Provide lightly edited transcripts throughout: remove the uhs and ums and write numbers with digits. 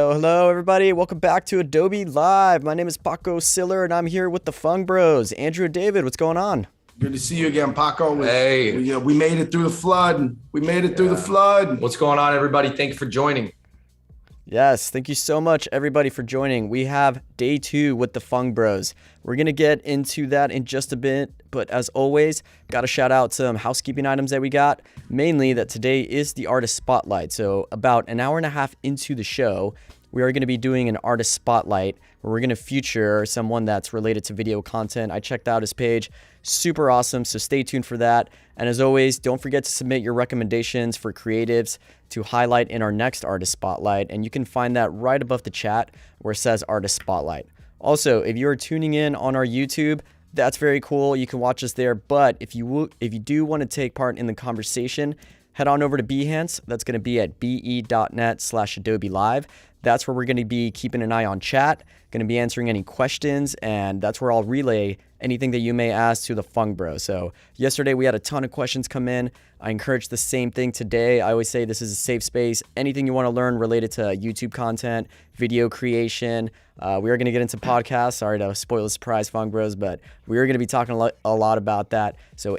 Hello, everybody. Welcome back to Adobe Live. My name is Paco Siller, and I'm here with the Fung Bros. Andrew and David, what's going on? Good to see you again, Paco. Hey. We made it through the flood. Through the flood. What's going on, everybody? Thank you for joining. Yes, thank you so much, everybody, for joining. We have day 2 with the Fung Bros. We're going to get into that in just a bit, but as always, got to shout out some housekeeping items that we got, mainly that today is the Artist Spotlight. So about an hour and a half into the show, we are going to be doing an Artist Spotlight where we're going to feature someone that's related to video content. I checked out his page. Super awesome, so stay tuned for that. And as always, don't forget to submit your recommendations for creatives to highlight in our next Artist Spotlight, and you can find that right above the chat where it says Artist Spotlight. Also, if you are tuning in on our YouTube, that's very cool. You can watch us there, but if you do want to take part in the conversation, head on over to Behance. That's going to be at be.net/Adobe Live. That's where we're going to be keeping an eye on chat, going to be answering any questions, and that's where I'll relay anything that you may ask to the Fung Bro. So yesterday we had a ton of questions come in. I encourage the same thing today. I always say this is a safe space. Anything you want to learn related to YouTube content, video creation. We are going to get into podcasts. Sorry to spoil the surprise, Fung Bros, but we are going to be talking a lot about that. So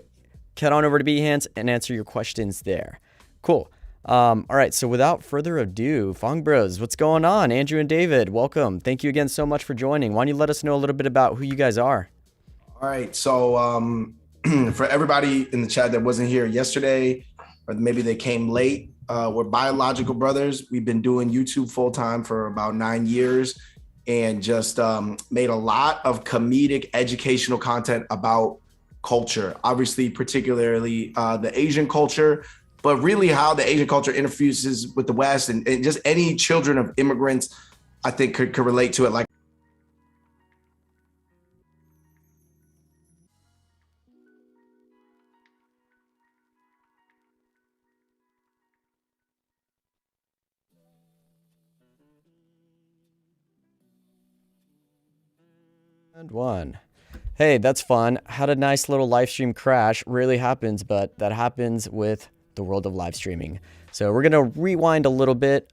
head on over to Behance and answer your questions there. Cool. All right, so without further ado, Fung Bros, what's going on? Andrew and David, welcome. Thank you again so much for joining. Why don't you let us know a little bit about who you guys are? All right, so for everybody in the chat that wasn't here yesterday, or maybe they came late, we're biological brothers. We've been doing YouTube full time for about 9 years and just made a lot of comedic educational content about culture, obviously, particularly the Asian culture, but really how the Asian culture interfuses with the West and just any children of immigrants, I think could relate to it. Like, And one. Hey, that's fun. Had a nice little live stream crash. Rarely happens, but that happens with the world of live streaming. So we're going to rewind a little bit.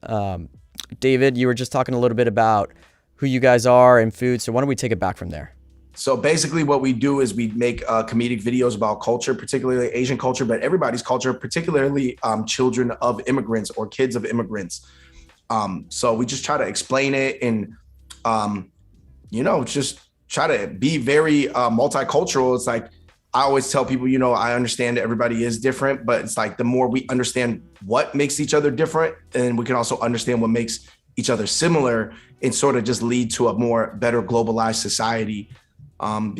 David, you were just talking a little bit about who you guys are and food. So why don't we take it back from there? So basically what we do is we make comedic videos about culture, particularly Asian culture, but everybody's culture, particularly children of immigrants or kids of immigrants. So we just try to explain it and, just try to be very multicultural. It's like, I always tell people, I understand that everybody is different, but it's like the more we understand what makes each other different, and we can also understand what makes each other similar and sort of just lead to a more better globalized society. And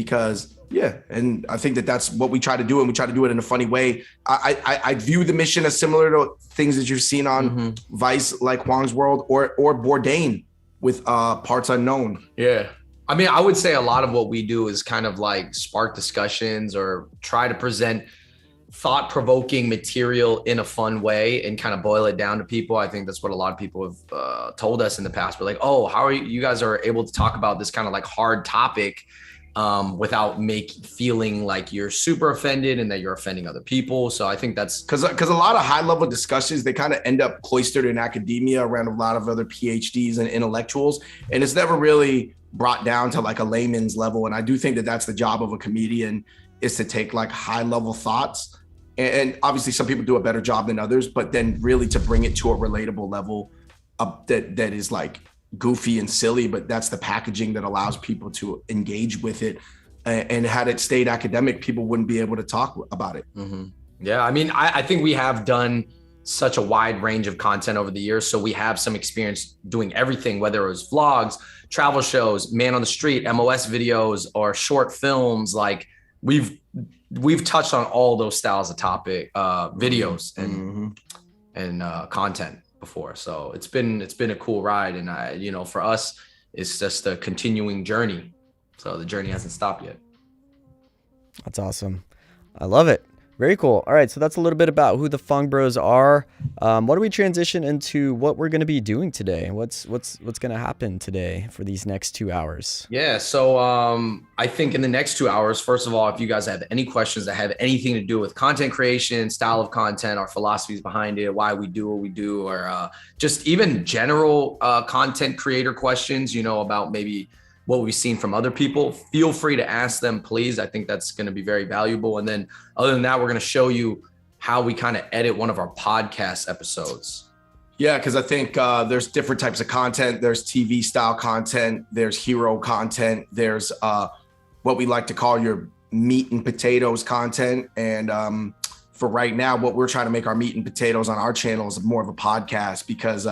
I think that that's what we try to do, and we try to do it in a funny way. I view the mission as similar to things that you've seen on Vice, like Huang's World or Bourdain with Parts Unknown. Yeah. I mean, I would say a lot of what we do is kind of like spark discussions or try to present thought-provoking material in a fun way and kind of boil it down to people. I think that's what a lot of people have told us in the past. We're like, oh, how are you guys are able to talk about this kind of like hard topic without feeling like you're super offended and that you're offending other people. So I think that's because a lot of high level discussions, they kind of end up cloistered in academia around a lot of other PhDs and intellectuals. And it's never really brought down to like a layman's level. And I do think that that's the job of a comedian, is to take like high level thoughts. And obviously some people do a better job than others, but then really to bring it to a relatable level that is like goofy and silly, but that's the packaging that allows people to engage with it. And had it stayed academic, people wouldn't be able to talk about it. Mm-hmm. Yeah, I mean, I think we have done such a wide range of content over the years. So we have some experience doing everything, whether it was vlogs, travel shows, man on the street, MOS videos, or short films. Like we've touched on all those styles of topic, videos and content before. So it's been a cool ride. And for us, it's just a continuing journey. So the journey hasn't stopped yet. That's awesome. I love it. Very cool. All right, so that's a little bit about who the Fung Bros are. What do we transition into what we're going to be doing today? What's going to happen today for these next 2 hours? Yeah, so I think in the next 2 hours, first of all, if you guys have any questions that have anything to do with content creation, style of content, our philosophies behind it, why we do what we do, or just even general content creator questions, about maybe what we've seen from other people, feel free to ask them, please. I think that's going to be very valuable. And then other than that, we're going to show you how we kind of edit one of our podcast episodes. Yeah, because I think there's different types of content. There's TV style content. There's hero content. There's what we like to call your meat and potatoes content. And for right now, what we're trying to make our meat and potatoes on our channel is more of a podcast because,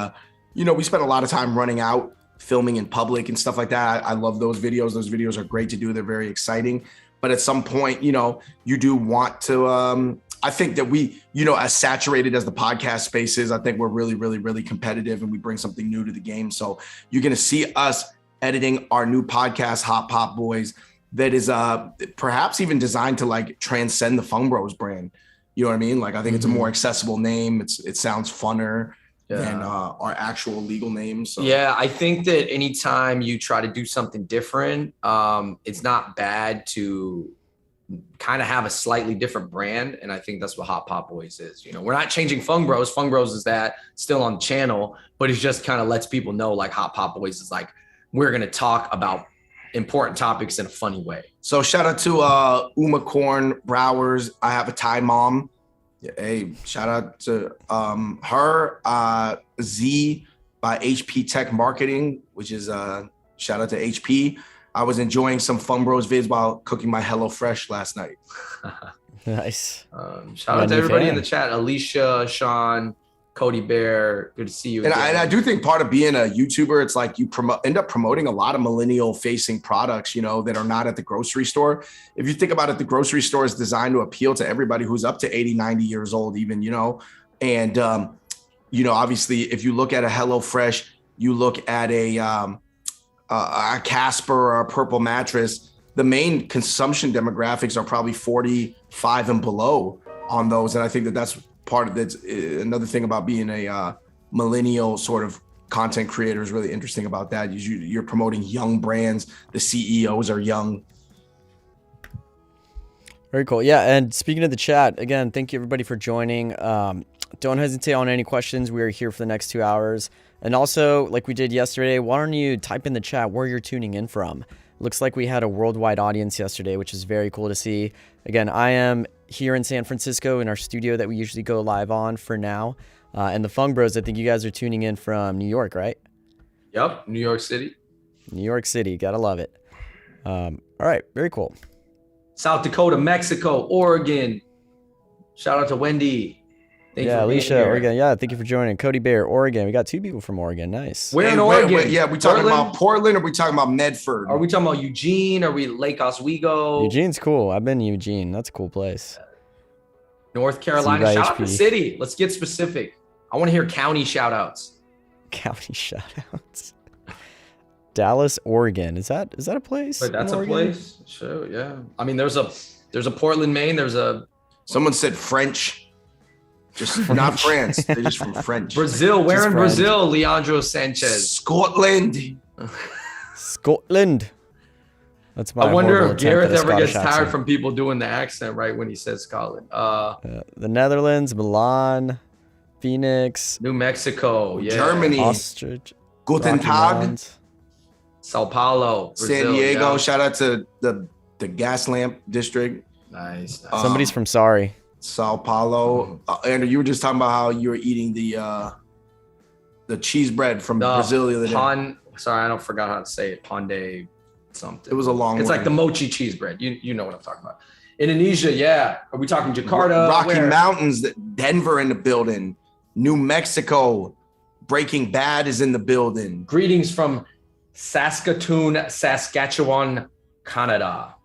we spend a lot of time running out, filming in public and stuff like that. I love those videos. Those videos are great to do. They're very exciting. But at some point, you do want to, I think that we, as saturated as the podcast space is, I think we're really, really, really competitive and we bring something new to the game. So you're going to see us editing our new podcast, Hot Pop Boys, that is perhaps even designed to like transcend the Fung Bros brand. You know what I mean? Like, I think it's a more accessible name. It sounds funner than our actual legal names. So. Yeah, I think that anytime you try to do something different, it's not bad to kind of have a slightly different brand. And I think that's what Hot Pop Boys is. We're not changing Fung Bros. Fung Bros is that still on the channel, but it just kind of lets people know like Hot Pop Boys is like, we're going to talk about important topics in a funny way. So shout out to Uma Korn Browers. I have a Thai mom. Hey, shout out to her, Z by HP Tech Marketing, which is shout out to HP. I was enjoying some Fung Bros vids while cooking my HelloFresh last night. Nice. Shout out to everybody in the chat. Alicia, Sean, Cody Bear, good to see you. And I do think part of being a YouTuber, it's like you end up promoting a lot of millennial facing products, that are not at the grocery store. If you think about it, the grocery store is designed to appeal to everybody who's up to 80, 90 years old, even, and, obviously if you look at a HelloFresh, you look at a Casper or a Purple Mattress, the main consumption demographics are probably 45 and below on those. And I think that that's part of that's another thing about being a millennial sort of content creator is really interesting about that. You're promoting young brands. The CEOs are young. Very cool. Yeah. And speaking of the chat, again, thank you everybody for joining. Don't hesitate on any questions. We are here for the next 2 hours. And also, like we did yesterday, why don't you type in the chat where you're tuning in from? Looks like we had a worldwide audience yesterday, which is very cool to see. Again, I am here in San Francisco in our studio that we usually go live on for now. And the Fung Bros, I think you guys are tuning in from New York, right? Yep, New York City. New York City, gotta love it. All right, very cool. South Dakota, Mexico, Oregon. Shout out to Wendy. Thank you for Alicia, here. Oregon. Yeah, thank you for joining. Cody Bear, Oregon. We got 2 people from Oregon. Nice. We're in Oregon. Yeah, we talking about Portland or we talking about Medford? Are we talking about Eugene? Are we Lake Oswego? Eugene's cool. I've been to Eugene. That's a cool place. North Carolina. Shout out to the city. Let's get specific. I want to hear county shout outs. County shout outs. Dallas, Oregon. Is that a place? Wait, that's a place? Sure, yeah. I mean, there's a Portland, Maine. Someone said French. Just not France. They're just from French. Brazil. Where in Brazil, Leandro Sanchez? Scotland. Scotland. That's my. I wonder if Gareth ever gets tired from people doing the accent right when he says Scotland. The Netherlands, Milan, Phoenix, New Mexico, yeah. Germany, Ostrich, Guten Tag, Sao Paulo, Brazil, San Diego. Yeah. Shout out to the Gas Lamp District. Nice. Somebody's from Sorry. Sao Paulo. Andrew, you were just talking about how you were eating the cheese bread from Brazil the other day. Sorry, I forgot how to say it. Ponde something. It was a long It's word. like the mochi cheese bread. You know what I'm talking about. Indonesia, yeah. Are we talking Jakarta? Rocky Mountains, Denver in the building. New Mexico. Breaking Bad is in the building. Greetings from Saskatoon, Saskatchewan, Canada.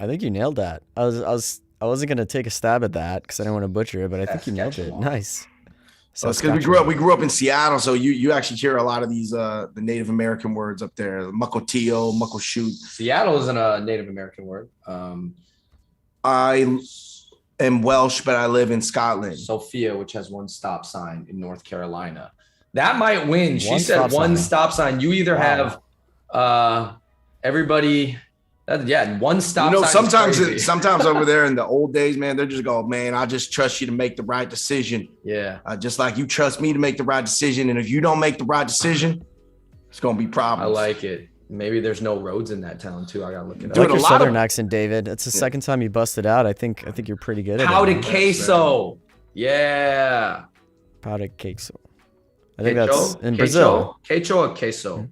I think you nailed that. I wasn't gonna take a stab at that because I didn't want to butcher it, but I think you nailed it. Nice. So it's because we grew up in Seattle, so you actually hear a lot of these the Native American words up there, Makotio, Makoshoot. Seattle isn't a Native American word. I am Welsh, but I live in Scotland. Sophia, which has one stop sign in North Carolina. That might win. She One said stop one sign. stop sign. You either have everybody. One stop sign. Sometimes over there in the old days, man, they're just go, man, I just trust you to make the right decision. Yeah. Just like you trust me to make the right decision. And if you don't make the right decision, it's going to be problems. I like it. Maybe there's no roads in that town too. I got to look it I like up. your southern accent, David. It's the second time you busted out. I think you're pretty good at it. Pau de queso. Yeah. Pau de queso. I think that's in Brazil. Quechua or queso?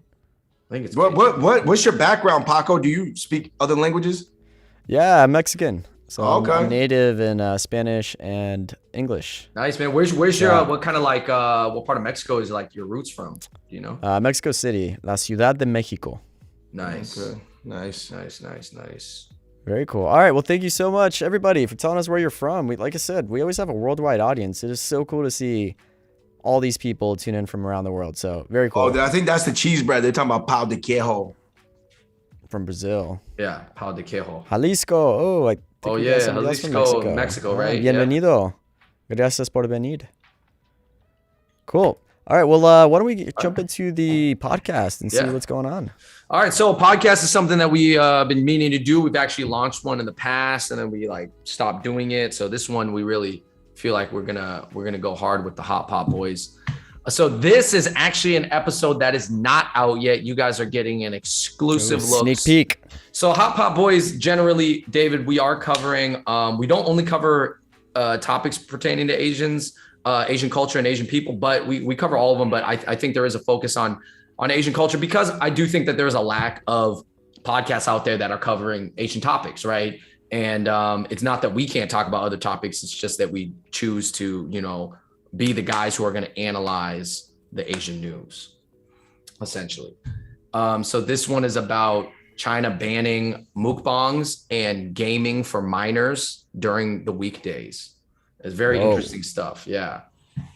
I think it's what's your background, Paco? Do you speak other languages? Yeah, I'm Mexican. So okay. I'm native in Spanish and English. Nice, man. Where's your what kind of like what part of Mexico is like your roots from? Do you know? Mexico City, La Ciudad de Mexico. Nice. Okay. Nice. Very cool. All right. Well, thank you so much, everybody, for telling us where you're from. Like I said, we always have a worldwide audience. It is so cool to see all these people tune in from around the world. So very cool. Oh, I think that's the cheese bread. They're talking about pau de queijo. From Brazil. Yeah, pau de queijo. Jalisco. Oh, I think we got somebody else from Mexico, right? Bienvenido. Gracias por venir. Cool. All right. Well, why don't we jump into the podcast and see what's going on? All right. So a podcast is something that we been meaning to do. We've actually launched one in the past and then we like stopped doing it. So this one we really feel like we're gonna go hard with the Hot Pot Boys. So this is actually an episode that is not out yet. You guys are getting an exclusive look. Sneak peek. So Hot Pot Boys, generally, David, we are covering, we don't only cover topics pertaining to Asians, Asian culture and Asian people, but we cover all of them. But I think there is a focus on Asian culture because I do think that there's a lack of podcasts out there that are covering Asian topics, right? And it's not that we can't talk about other topics. It's just that we choose to, be the guys who are going to analyze the Asian news, essentially. So this one is about China banning mukbangs and gaming for minors during the weekdays. It's very interesting stuff. Yeah.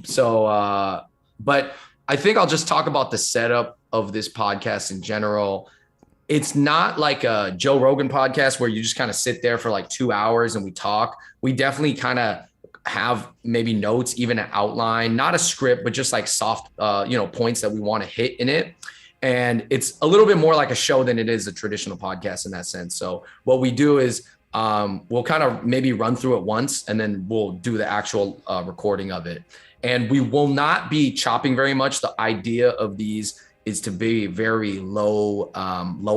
So, but I think I'll just talk about the setup of this podcast in general. It's not like a Joe Rogan podcast where you just kind of sit there for like 2 hours and we talk. We definitely kind of have maybe notes, even an outline, not a script, but just like soft, points that we want to hit in it. And it's a little bit more like a show than it is a traditional podcast in that sense. So what we do is we'll kind of maybe run through it once and then we'll do the actual recording of it. And we will not be chopping very much. The idea of these is to be very low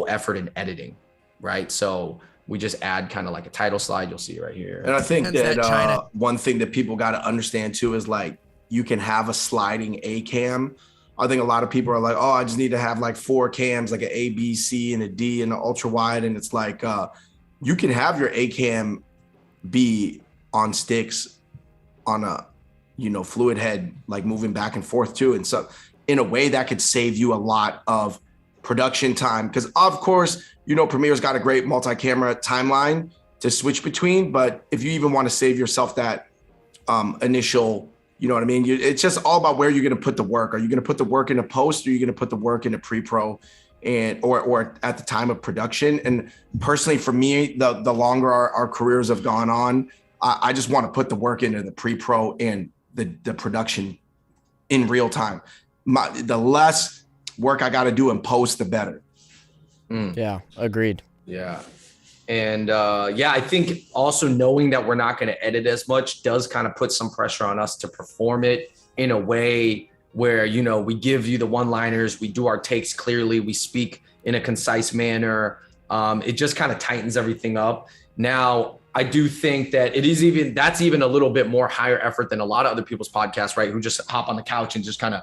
effort in editing, right? So we just add kind of like a title slide. You'll see right here. And I think that one thing that people got to understand too is like you can have a sliding A cam. I think a lot of people are like, oh, I just need to have like 4 cams, like an A, B, C, and a D, and an ultra wide. And it's like you can have your A cam be on sticks on a fluid head, like moving back and forth too. And so in a way that could save you a lot of production time, because of course, Premiere's got a great multi-camera timeline to switch between, but if you even want to save yourself that initial, it's just all about where you're going to put the work. Are you going to put the work in a post, or are you going to put the work in a pre-pro or at the time of production? And personally, for me, the longer our careers have gone on, I just want to put the work into the pre-pro and the production in real time. The less work I got to do in post, the better. Yeah, agreed. Yeah. And I think also knowing that we're not going to edit as much does kind of put some pressure on us to perform it in a way where, we give you the one-liners, we do our takes clearly, we speak in a concise manner. It just kind of tightens everything up. Now, I do think that that's even a little bit more higher effort than a lot of other people's podcasts, right? Who just hop on the couch and just kind of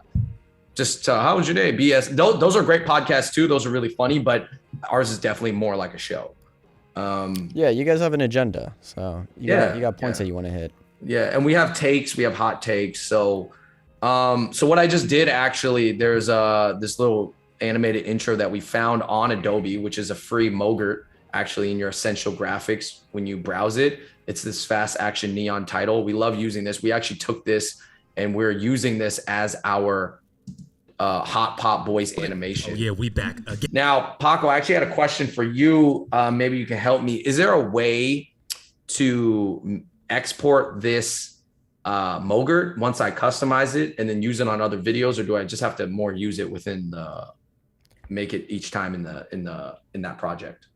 how was your day? BS. Those are great podcasts too. Those are really funny, but ours is definitely more like a show. You guys have an agenda, so you got points that you want to hit. Yeah, and we have takes. We have hot takes. So what I just did actually, there's this little animated intro that we found on Adobe, which is a free Mogrt actually in your essential graphics when you browse it. It's this fast action neon title. We love using this. We actually took this and we're using this as our hot pop boys animation. Oh yeah, we back again. Now, Paco, I actually had a question for you. Maybe you can help me. Is there a way to export this Mogrt once I customize it and then use it on other videos, or do I just have to more use it within make it each time in that project?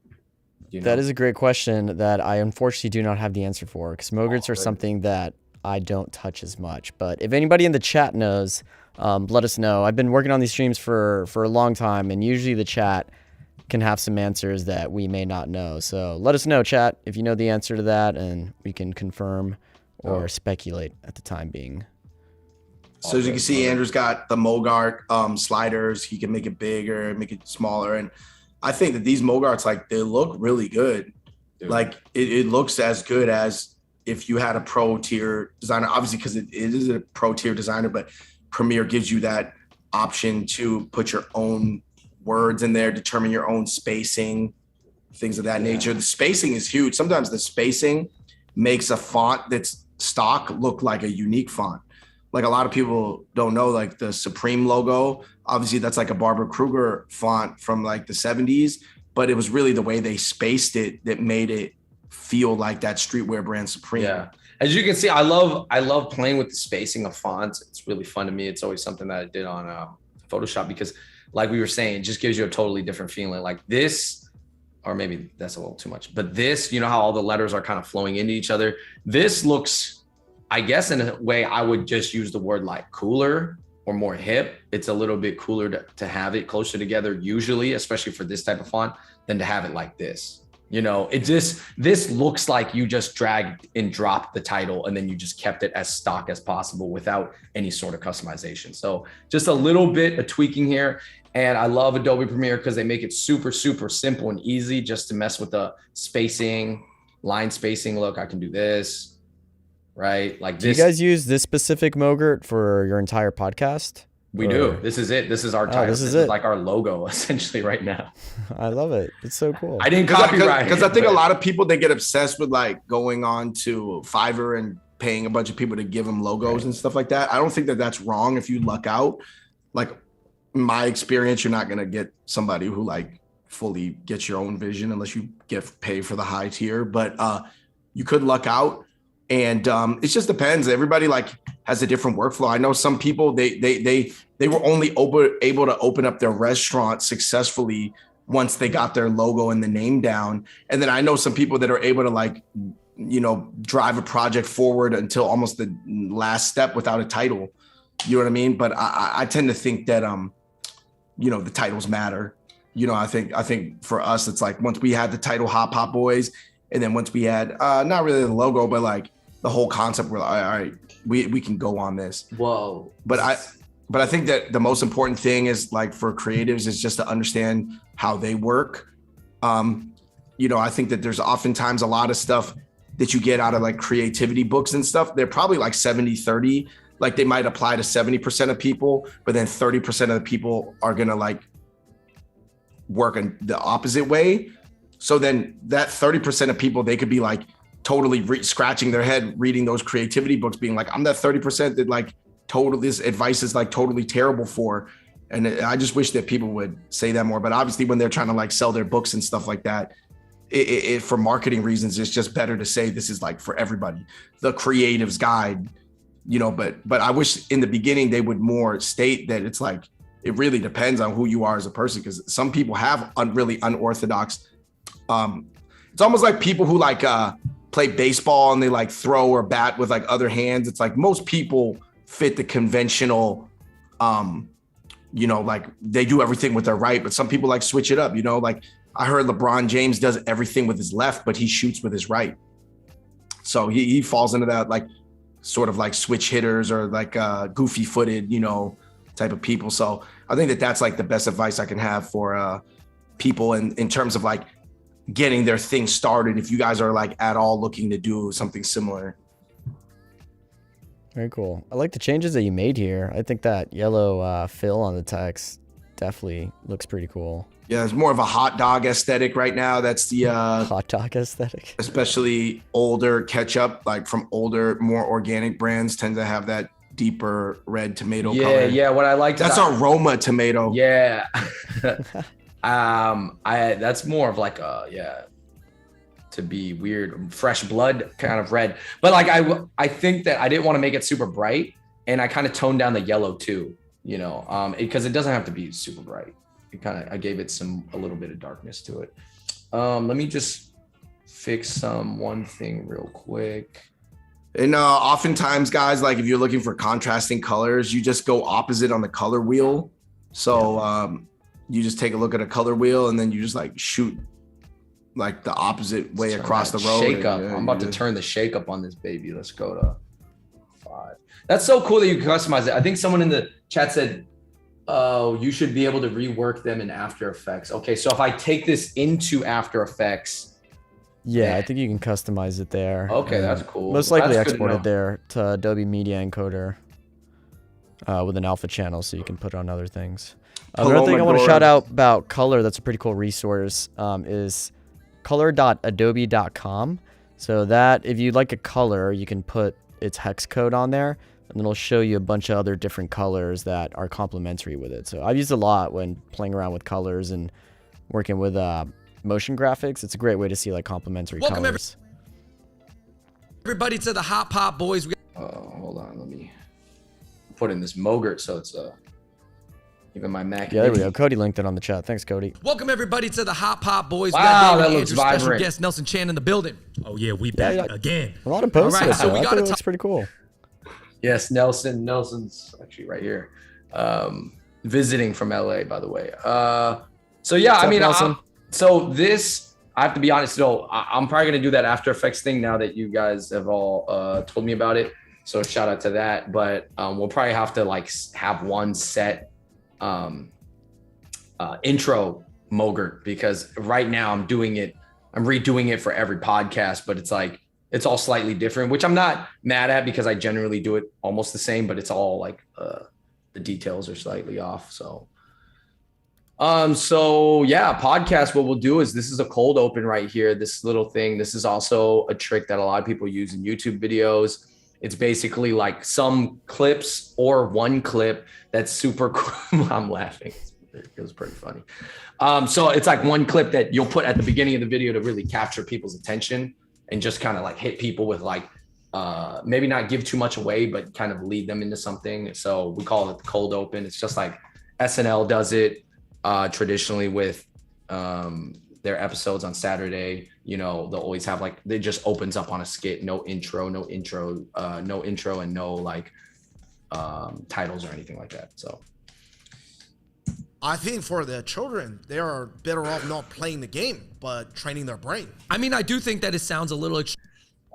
You know? That is a great question that I unfortunately do not have the answer for, because Mogrts are something that I don't touch as much. But if anybody in the chat knows, let us know. I've been working on these streams for a long time, and usually the chat can have some answers that we may not know. So let us know, chat, if you know the answer to that, and we can confirm or speculate at the time being. So as you can see, Andrew's got the Mogrt sliders. He can make it bigger, make it smaller. And I think that these Mogarts, like, they look really good. Dude. Like it looks as good as if you had a pro tier designer, obviously, because it is a pro tier designer, but Premiere gives you that option to put your own words in there, determine your own spacing, things of that nature. The spacing is huge. Sometimes the spacing makes a font that's stock look like a unique font. Like, a lot of people don't know, like, the Supreme logo, obviously that's like a Barbara Kruger font from like the 70s, but it was really the way they spaced it that made it feel like that streetwear brand Supreme. Yeah. As you can see, I love playing with the spacing of fonts. It's really fun to me. It's always something that I did on Photoshop, because like we were saying, it just gives you a totally different feeling. Like this, or maybe that's a little too much, but this, you know how all the letters are kind of flowing into each other? This looks, I guess in a way, I would just use the word like cooler or more hip. It's a little bit cooler to have it closer together usually, especially for this type of font, than to have it like this. You know, this looks like you just dragged and dropped the title and then you just kept it as stock as possible without any sort of customization. So just a little bit of tweaking here. And I love Adobe Premiere because they make it super, super simple and easy just to mess with the spacing, line spacing. Look, I can do this, right? Like this. Do you guys use this specific Mogrt for your entire podcast? We do. This is it. This is our title. This is it. Like our logo essentially right now. I love it. It's so cool. I didn't copyright because I think a lot of people, they get obsessed with like going on to Fiverr and paying a bunch of people to give them logos and stuff like that. I don't think that that's wrong if you luck out. Like, in my experience, you're not going to get somebody who like fully gets your own vision unless you get paid for the high tier, but you could luck out. And it just depends. Everybody like has a different workflow. I know some people, they were only able to open up their restaurant successfully once they got their logo and the name down. And then I know some people that are able to like, you know, drive a project forward until almost the last step without a title. You know what I mean? But I tend to think that, you know, the titles matter. You know, I think for us, it's like once we had the title Hot Pop Boys, and then once we had not really the logo, but like the whole concept, we're like, all right, we can go on this. Whoa. But I think that the most important thing is like for creatives is just to understand how they work. You know, I think that there's oftentimes a lot of stuff that you get out of like creativity books and stuff. They're probably like 70-30. Like they might apply to 70% of people, but then 30% of the people are going to like work in the opposite way. So then that 30% of people, they could be like totally scratching their head reading those creativity books, being like, I'm that 30% that like this advice is like totally terrible for. And I just wish that people would say that more. But obviously when they're trying to like sell their books and stuff like that, it for marketing reasons, it's just better to say this is like for everybody, the creative's guide, you know, but I wish in the beginning they would more state that it's like, it really depends on who you are as a person. Because some people have really unorthodox. It's almost like people who like play baseball and they like throw or bat with like other hands. It's like most people fit the conventional, you know, like they do everything with their right, but some people like switch it up, you know, like I heard LeBron James does everything with his left, but he shoots with his right. So he falls into that like sort of like switch hitters or like goofy footed, you know, type of people. So I think that that's like the best advice I can have for people in terms of like getting their thing started. If you guys are like at all looking to do something similar. Very cool. I like the changes that you made here. I think that yellow fill on the text definitely looks pretty cool. Yeah, it's more of a hot dog aesthetic right now. That's the hot dog aesthetic. Especially older ketchup, like from older, more organic brands, tend to have that deeper red tomato color. Yeah. What I like that's aroma tomato. Yeah. That's more of like to be weird, fresh blood kind of red. But like I think that I didn't want to make it super bright, and I kind of toned down the yellow too, you know, because it doesn't have to be super bright. I gave it a little bit of darkness to it. Let me just fix one thing real quick. And oftentimes, guys, like if you're looking for contrasting colors, you just go opposite on the color wheel. So you just take a look at a color wheel and then you just like shoot like the opposite way across the road. Shake up. I'm about to turn the shake up on this baby. Let's go to 5. That's so cool that you can customize it. I think someone in the chat said, oh, you should be able to rework them in After Effects. Okay, so if I take this into After Effects. Yeah, I think you can customize it there. Okay, that's cool. Most likely exported there to Adobe Media Encoder with an alpha channel, so you can put it on other things. Another thing I want to shout out about color that's a pretty cool resource is color.adobe.com. So that if you like a color, you can put its hex code on there, and it'll show you a bunch of other different colors that are complementary with it. So I've used a lot when playing around with colors and working with motion graphics. It's a great way to see like complementary colors. Everybody to the Hot Pot Boys. Hold on, let me put in this Mogrt so it's even my Mac. Yeah, there we go. Cody linked it on the chat. Thanks, Cody. Welcome everybody to the Hot Pot Boys. Wow, that looks vibrant. Special guest Nelson Chan in the building. Oh yeah, we back again. A lot of posts. All right, so we got it looks pretty cool. Yes, Nelson's actually right here, visiting from LA, by the way. So yeah, I mean, so this, I have to be honest though, I'm probably gonna do that After Effects thing now that you guys have all told me about it. So shout out to that. But we'll probably have to like have one set intro Mogrt, because right now I'm redoing it for every podcast, but it's like, it's all slightly different, which I'm not mad at because I generally do it almost the same, but it's all like the details are slightly off. So yeah, podcast, what we'll do is, this is a cold open right here, this little thing. This is also a trick that a lot of people use in YouTube videos. It's basically like some clips or one clip that's super cool. I'm laughing. It was pretty funny. So it's like one clip that you'll put at the beginning of the video to really capture people's attention and just kind of like hit people with like, maybe not give too much away, but kind of lead them into something. So we call it the cold open. It's just like SNL does it traditionally with their episodes on Saturday. You know, they'll always have like, they just opens up on a skit, no intro, and no like titles or anything like that. So I think for the children, they are better off not playing the game, but training their brain. I mean, I do think that it sounds a little.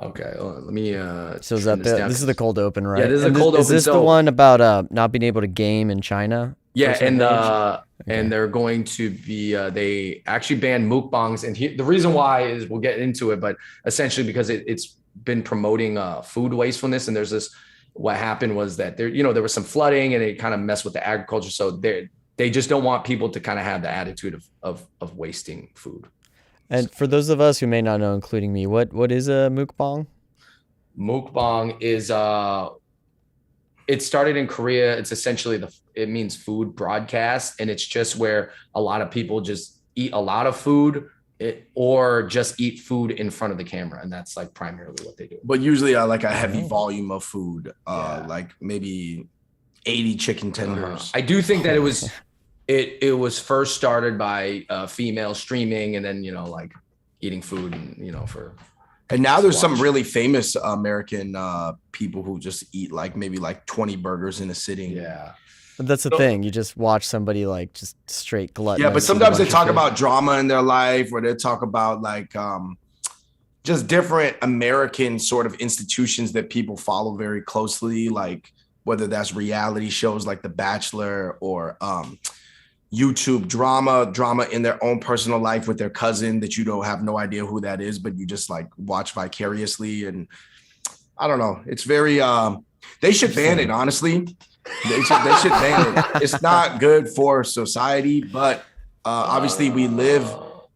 Okay, let me. So is that this is the cold open, right? Yeah, this is a cold open. Is this the one about not being able to game in China? Yeah, and they're going to be. They actually banned mukbangs, and the reason why is, we'll get into it, but essentially because it's been promoting food wastefulness, and there's this. What happened was that there was some flooding, and it kind of messed with the agriculture, so they just don't want people to kind of have the attitude of wasting food. And for those of us who may not know, including me, what is a mukbang? Mukbang is it started in Korea. It's essentially it means food broadcast, and it's just where a lot of people just eat a lot of food or just eat food in front of the camera, and that's like primarily what they do. But usually like a heavy volume of food, like maybe 80 chicken tenders. I do think that it was it was first started by female streaming, and then like eating food, and for. And now there's some really famous American people who just eat like maybe like 20 burgers in a sitting. Yeah. But that's the thing. You just watch somebody like just straight glutton. Yeah, but sometimes they talk about drama in their life, or they talk about like just different American sort of institutions that people follow very closely, like whether that's reality shows like The Bachelor, or YouTube drama in their own personal life with their cousin that you don't have no idea who that is, but you just like watch vicariously. And I don't know. It's very they should ban it, honestly. They should ban it. It's not good for society, but Obviously, we live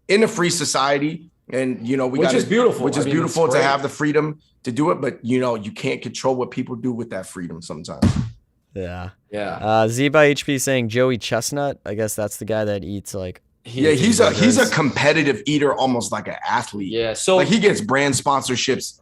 in a free society, and which is beautiful. Which is beautiful to have the freedom to do it, but you can't control what people do with that freedom sometimes. Yeah. Yeah. Z by HP saying Joey Chestnut. I guess that's the guy that eats like. He's a competitive eater, almost like an athlete. Yeah. So like he gets brand sponsorships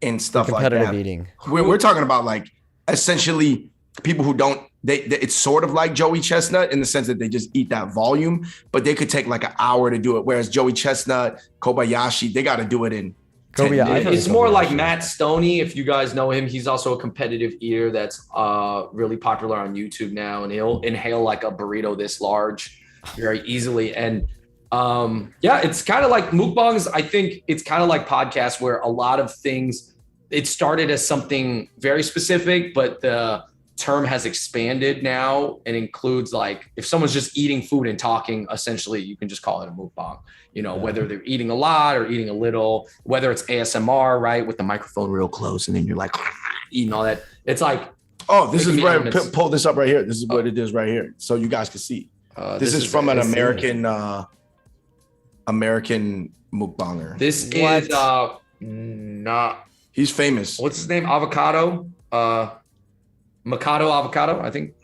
and stuff like that. Competitive eating. We're talking about like essentially people who don't. It's sort of like Joey Chestnut in the sense that they just eat that volume, but they could take like an hour to do it. Whereas Joey Chestnut, Kobayashi, they got to do it in. It's more like Matt Stoney. If you guys know him, he's also a competitive eater that's really popular on YouTube now, and he'll inhale like a burrito this large very easily. And it's kind of like mukbangs. I think it's kind of like podcasts where a lot of things, it started as something very specific, but the term has expanded now and includes like if someone's just eating food and talking, essentially you can just call it a mukbang, whether they're eating a lot or eating a little, whether it's ASMR, right, with the microphone real close and then you're like eating all that. It's like, oh, this is right. Pull this up right here. This is what it is right here, so you guys can see. This is from an American mukbanger. This is not. He's famous. What's his name? Avocado. Mikado Avocado, I think,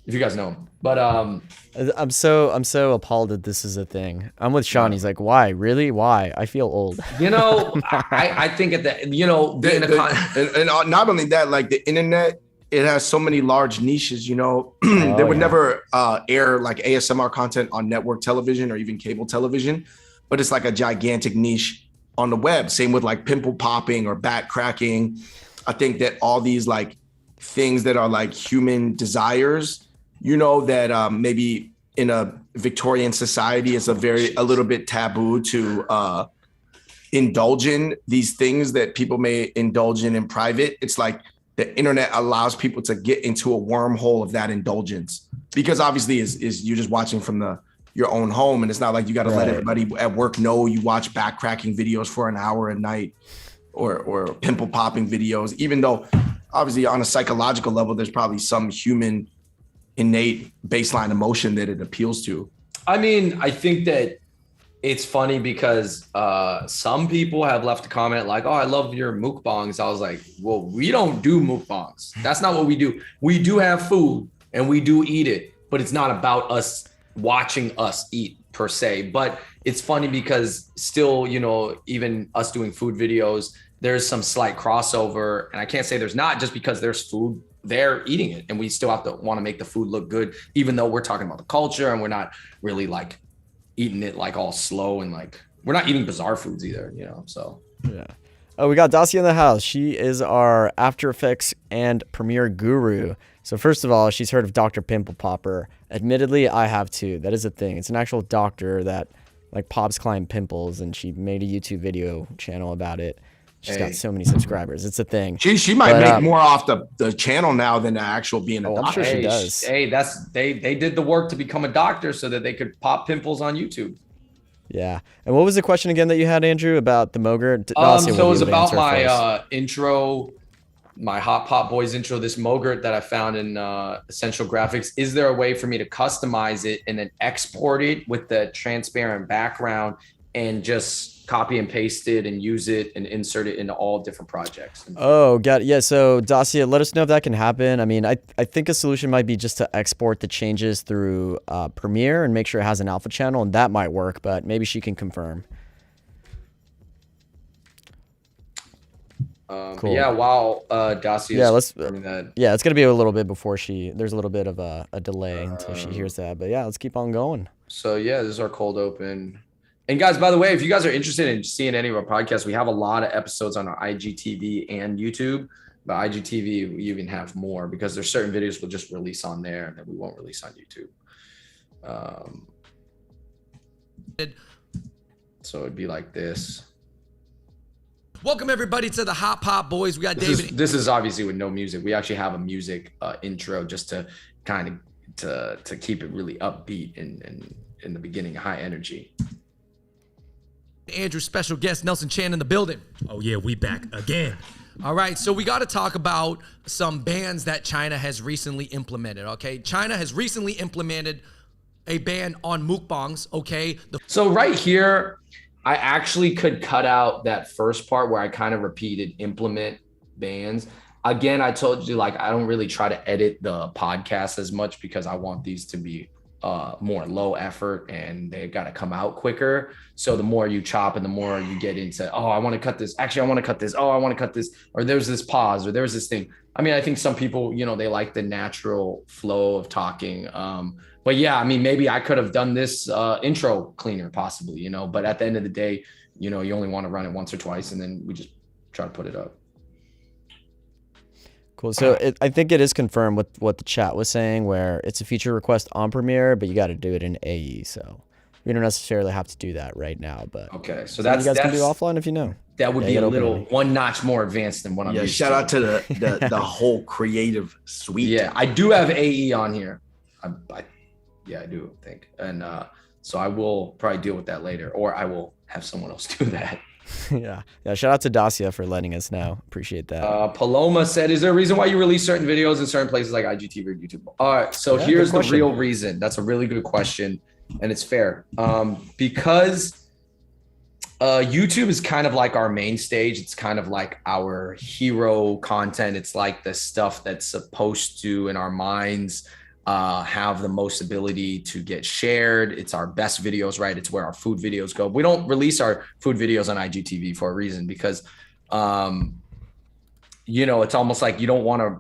if you guys know him. But I'm so appalled that this is a thing. I'm with Sean. He's like, why? Really? Why? I feel old. I think at that, and not only that, like the internet, it has so many large niches. They would never air like ASMR content on network television or even cable television, but it's like a gigantic niche on the web. Same with like pimple popping or back cracking. I think that all these like things that are like human desires, that maybe in a Victorian society it's a little bit taboo to indulge in these things that people may indulge in private. It's like the internet allows people to get into a wormhole of that indulgence, because obviously is you're just watching from your own home, and it's not like you got to let everybody at work know you watch back cracking videos for an hour a night or pimple popping videos, even though obviously on a psychological level, there's probably some human innate baseline emotion that it appeals to. I mean, I think that it's funny because some people have left a comment like, oh, I love your mukbangs. I was like, well, we don't do mukbangs. That's not what we do. We do have food and we do eat it, but it's not about us watching us eat per se. But it's funny because still, even us doing food videos, there's some slight crossover, and I can't say there's not, just because there's food, they're eating it, and we still have to want to make the food look good, even though we're talking about the culture and we're not really like eating it like all slow, and like we're not eating bizarre foods either, so. Yeah. Oh, we got Dacia in the house. She is our After Effects and Premiere guru. So first of all, she's heard of Dr. Pimple Popper. Admittedly, I have too. That is a thing. It's an actual doctor that like pops client pimples, and she made a YouTube video channel about it. She's got so many subscribers. It's a thing. She might make more off the channel now than the actual being a doctor. I'm sure she does. Hey, they did the work to become a doctor so that they could pop pimples on YouTube. Yeah. And what was the question again that you had, Andrew, about the Mogrt? So it was about my intro, my Hot Pot Boys intro, this Mogrt that I found in Essential Graphics. Is there a way for me to customize it and then export it with the transparent background and just copy and paste it and use it and insert it into all different projects? Oh, got it. Yeah. So Dacia, let us know if that can happen. I mean, I think a solution might be just to export the changes through Premiere and make sure it has an alpha channel, and that might work, but maybe she can confirm. Cool. Yeah, while Dacia yeah, it's gonna be a little bit before there's a little bit of a delay until she hears that, but yeah, let's keep on going. So yeah, this is our cold open. And guys, by the way, if you guys are interested in seeing any of our podcasts, we have a lot of episodes on our IGTV and YouTube. But IGTV, we even have more because there's certain videos we'll just release on there that we won't release on YouTube. So it'd be like this. Welcome everybody to the Hot Pot Boys. We got David. This is obviously with no music. We actually have a music intro just to kind of to keep it really upbeat and in the beginning, high energy. Andrew, special guest Nelson Chan in the building. Oh yeah, we back again. All right, so we got to talk about some bans that China has recently implemented, okay? China has recently implemented a ban on mukbangs, okay? So right here, I actually could cut out that first part where I kind of repeated implement bans. Again, I told you, like, I don't really try to edit the podcast as much because I want these to be more low effort and they got to come out quicker. So the more you chop and the more you get into, oh, I want to cut this. Actually, I want to cut this. Oh, I want to cut this. Or there's this pause or there's this thing. I mean, I think some people, you know, they like the natural flow of talking. But yeah, I mean, maybe I could have done this intro cleaner possibly, you know, but at the end of the day, you know, you only want to run it once or twice and then we just try to put it up. Cool. So I think it is confirmed with what the chat was saying, where it's a feature request on Premiere, but you got to do it in AE. So we don't necessarily have to do that right now. But okay, so that's you guys can do offline if you know. That would be a little one notch more advanced than what I'm used to. Shout out to the whole creative suite. Yeah, I do have AE on here. I do think, and so I will probably deal with that later, or I will have someone else do that. Yeah. Shout out to Dacia for letting us know. Appreciate that. Paloma said, is there a reason why you release certain videos in certain places like IGTV or YouTube? All right, so here's the real reason. That's a really good question, and it's fair. Because YouTube is kind of like our main stage. It's kind of like our hero content. It's like the stuff that's supposed to, in our minds, have the most ability to get shared. It's our best videos, right? It's where our food videos go. We don't release our food videos on IGTV for a reason because, you know, it's almost like you don't want to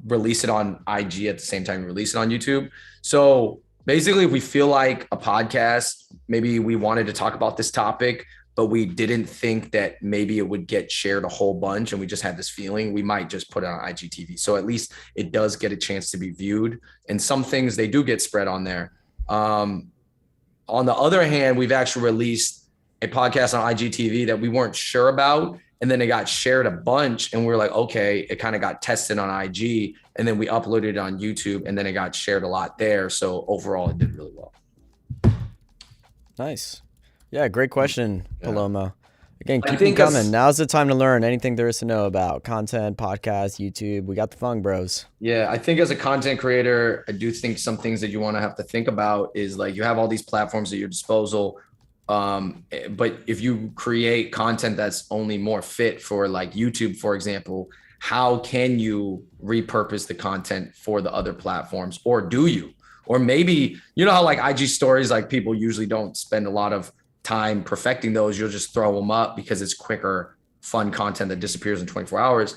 release it on IG at the same time you release it on YouTube. So basically, if we feel like a podcast, maybe we wanted to talk about this topic, but we didn't think that maybe it would get shared a whole bunch and we just had this feeling, we might just put it on IGTV. So at least it does get a chance to be viewed. And some things they do get spread on there. On the other hand, we've actually released a podcast on IGTV that we weren't sure about. And then it got shared a bunch and we were like, okay, it kind of got tested on IG and then we uploaded it on YouTube and then it got shared a lot there. So overall it did really well. Nice. Yeah, great question, Paloma. Again, keep them coming. Now's the time to learn anything there is to know about content, podcasts, YouTube. We got the Fung Bros. Yeah, I think as a content creator, I do think some things that you want to have to think about is like you have all these platforms at your disposal. But if you create content that's only more fit for like YouTube, for example, how can you repurpose the content for the other platforms? Or do you? Or maybe, you know how like IG stories, like people usually don't spend a lot of time perfecting those. You'll just throw them up because it's quicker, fun content that disappears in 24 hours.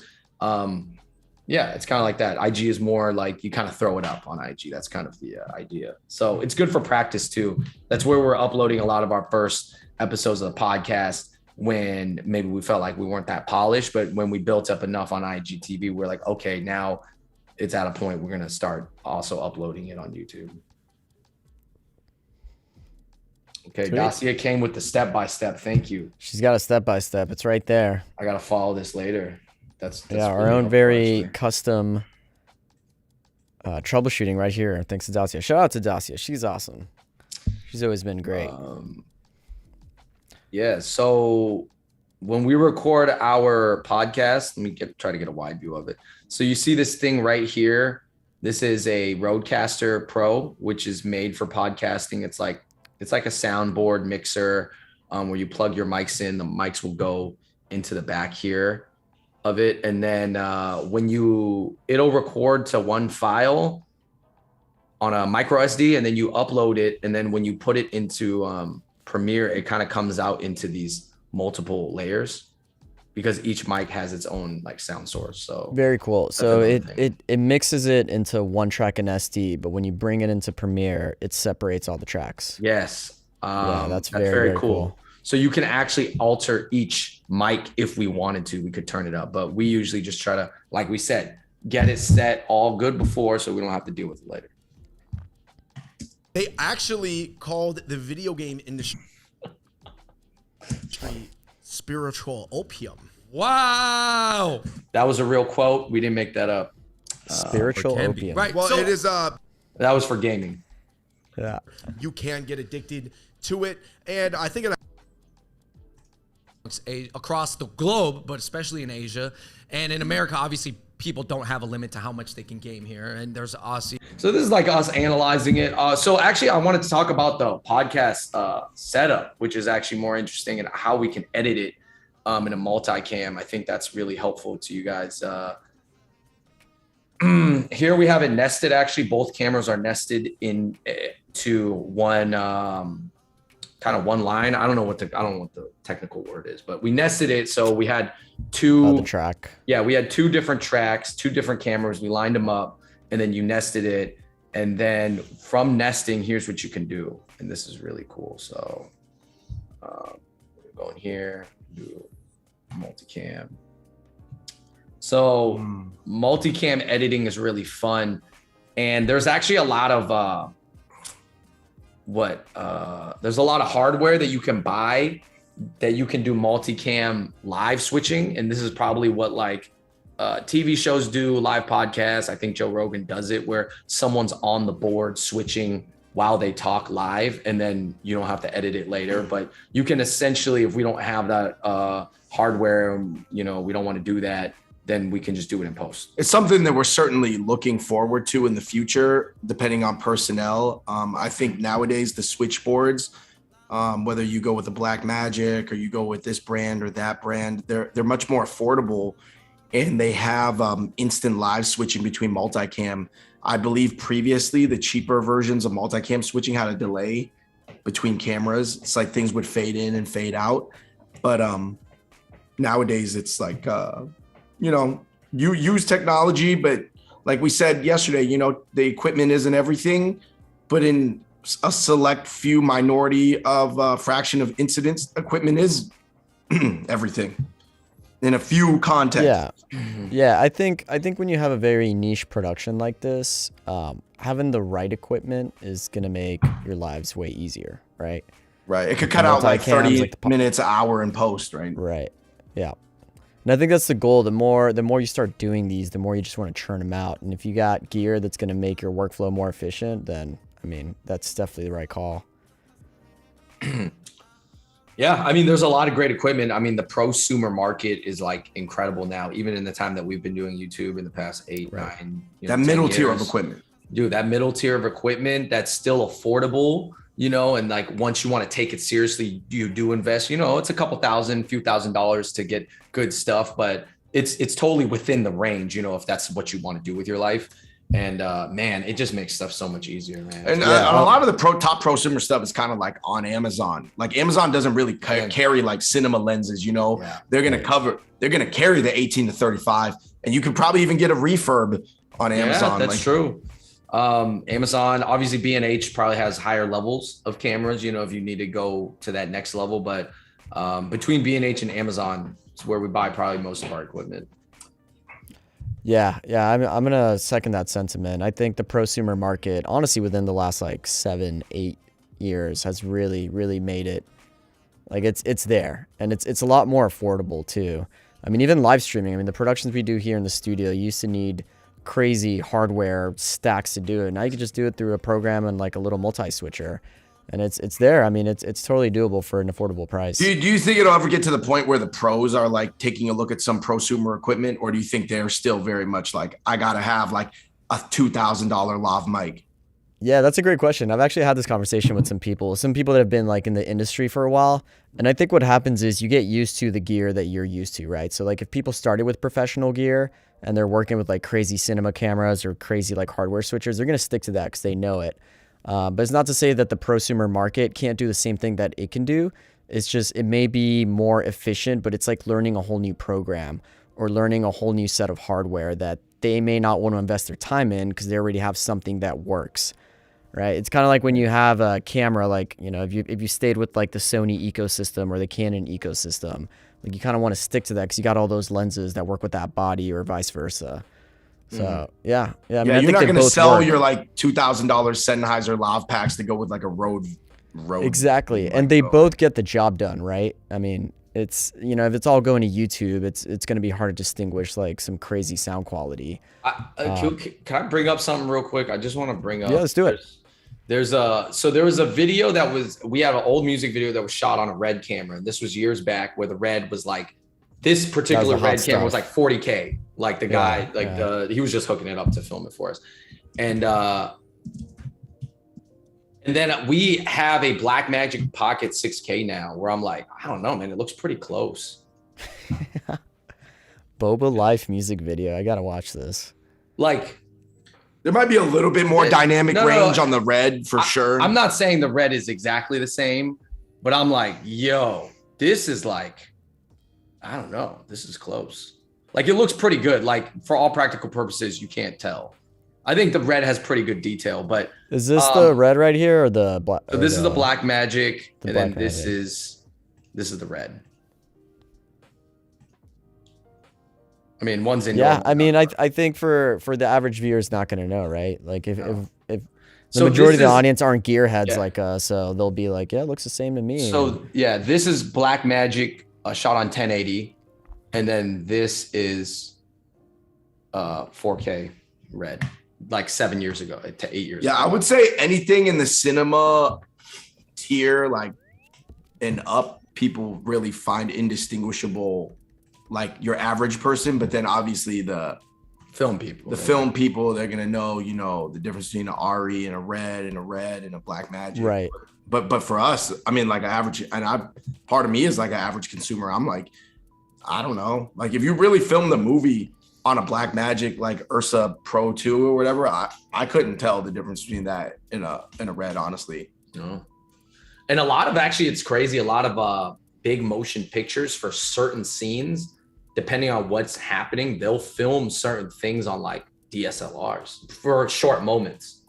Yeah, it's kind of like that. IG is more like you kind of throw it up on IG. That's kind of the idea. So it's good for practice too. That's where we're uploading a lot of our first episodes of the podcast when maybe we felt like we weren't that polished, but when we built up enough on IGTV, we're like, okay, now it's at a point we're going to start also uploading it on YouTube. Okay, Dacia came with the step-by-step. Thank you. She's got a step-by-step. It's right there. I got to follow this later. That's yeah, our own very custom troubleshooting right here. Thanks to Dacia. Shout out to Dacia. She's awesome. She's always been great. Yeah, so when we record our podcast, let me try to get a wide view of it. So you see this thing right here. This is a Rodecaster Pro, which is made for podcasting. It's like a soundboard mixer where you plug your mics in. The mics will go into the back here of it. And then it'll record to one file on a micro SD and then you upload it. And then when you put it into Premiere, it kind of comes out into these multiple layers because each mic has its own like sound source. So very cool. So it mixes it into one track in SD, but when you bring it into Premiere, it separates all the tracks. Yes. Yeah, that's very cool. So you can actually alter each mic if we wanted to. We could turn it up, but we usually just try to, like we said, get it set all good before so we don't have to deal with it later. They actually called the video game industry spiritual opium. Wow. That was a real quote. We didn't make that up. Spiritual opium. Right. Well, So it is That was for gaming. Yeah. you can get addicted to it, and I think across the globe, but especially in Asia and in America, obviously people don't have a limit to how much they can game here. And there's us. So this is like us analyzing it. So actually, I wanted to talk about the podcast setup, which is actually more interesting, and how we can edit it in a multicam. I think that's really helpful to you guys. Here we have it nested. Actually, both cameras are nested to one kind of one line. I don't know what the technical word is, but we nested it. So we had two the track. Yeah, we had two different tracks, two different cameras. We lined them up, and then you nested it. And then from nesting, here's what you can do. And this is really cool. So go in here, do multicam. So multicam editing is really fun. And there's actually a lot of there's a lot of hardware that you can buy that you can do multicam live switching. And this is probably what like TV shows do, live podcasts. I think Joe Rogan does it, where someone's on the board switching while they talk live, and then you don't have to edit it later. But you can essentially, if we don't have that hardware, we don't want to do that, then we can just do it in post. It's something that we're certainly looking forward to in the future, depending on personnel. I think nowadays the switchboards, whether you go with the Blackmagic or you go with this brand or that brand, they're much more affordable, and they have instant live switching between multicam. I believe previously the cheaper versions of multicam switching had a delay between cameras. It's like things would fade in and fade out. But nowadays it's like, you use technology, but like we said yesterday, the equipment isn't everything, but in a select few minority of fraction of incidents, equipment is everything in a few contexts. Yeah. I think when you have a very niche production like this, having the right equipment is going to make your lives way easier. Right. Right. It could cut out like 30 minutes, an hour in post. Right. Right. Yeah. And I think that's the goal. The more you start doing these, the more you just want to churn them out. And if you got gear that's going to make your workflow more efficient, then that's definitely the right call. Yeah, there's a lot of great equipment. the prosumer market is like incredible now, even in the time that we've been doing YouTube in the past 8, 9, that middle tier of equipment. Dude, that middle tier of equipment that's still affordable, and like once you want to take it seriously, you do invest, it's a couple few $1,000s to get good stuff, but it's totally within the range, if that's what you want to do with your life. And man, it just makes stuff so much easier, man. And a lot of the top prosumer stuff is kind of like on Amazon. Like Amazon doesn't really carry like cinema lenses, They're going to carry the 18 to 35, and you can probably even get a refurb on Amazon. Yeah, that's true. Amazon, obviously B&H probably has higher levels of cameras, if you need to go to that next level, but between B&H and Amazon, it's where we buy probably most of our equipment. Yeah, I'm gonna second that sentiment. I think the prosumer market, honestly, within the last like 7-8 years, has really, really made it like it's there, and it's a lot more affordable too. Even live streaming. The productions we do here in the studio used to need crazy hardware stacks to do it. Now you can just do it through a program and like a little multi-switcher, and it's there. It's totally doable for an affordable price. Do you think it'll ever get to the point where the pros are like taking a look at some prosumer equipment, or do you think they're still very much like, I gotta have like a $2,000 lav mic? Yeah, that's a great question. I've actually had this conversation with some people that have been like in the industry for a while. And I think what happens is you get used to the gear that you're used to, right? So like if people started with professional gear and they're working with like crazy cinema cameras or crazy like hardware switchers, they're going to stick to that because they know it. But it's not to say that the prosumer market can't do the same thing that it can do. It's just, it may be more efficient, but it's like learning a whole new program or learning a whole new set of hardware that they may not want to invest their time in because they already have something that works, right? It's kind of like when you have a camera, like, if you stayed with like the Sony ecosystem or the Canon ecosystem, like you kind of want to stick to that because you got all those lenses that work with that body or vice versa. So yeah. You're not going to sell your like $2,000 Sennheiser lav packs to go with like a road. Exactly, and they both get the job done, right? It's if it's all going to YouTube, it's going to be hard to distinguish like some crazy sound quality. Can I bring up something real quick? I just want to bring up. Yeah, let's do it. There was a video we had an old music video that was shot on a Red camera. And this was years back where the Red was like, this particular Red camera was like 40K. Like the guy, he was just hooking it up to film it for us. And then we have a Blackmagic Pocket 6K now where I'm like, I don't know, man, it looks pretty close. Boba Life music video. I got to watch this. Like, there might be a little bit more dynamic range on the red for sure. I'm not saying the red is exactly the same, but I'm like, yo, this is like, I don't know. This is close. Like, it looks pretty good. Like, for all practical purposes, you can't tell. I think the red has pretty good detail, but is this the red right here or the black? So this is the Blackmagic, and then this is the red. I mean, one's in. Yeah, I mean, I think for the average viewer is not going to know, right? Like if the majority of the audience aren't gearheads like us, so they'll be like, yeah, it looks the same to me. So yeah, this is Blackmagic shot on 1080. And then this is 4K red, like 7 years ago to 8 years ago. Yeah, I would say anything in the cinema tier, like and up, people really find indistinguishable, like your average person. But then obviously the film people, they're gonna know, you know, the difference between an RE and a red and a Blackmagic. Right. But for us, I mean, like an average, and part of me is like an average consumer. I'm like, I don't know. Like if you really film the movie on a Blackmagic, like Ursa Pro 2 or whatever, I couldn't tell the difference between that in a red, honestly. No. And a lot of, actually, it's crazy. A lot of big motion pictures for certain scenes, depending on what's happening, they'll film certain things on like DSLRs for short moments.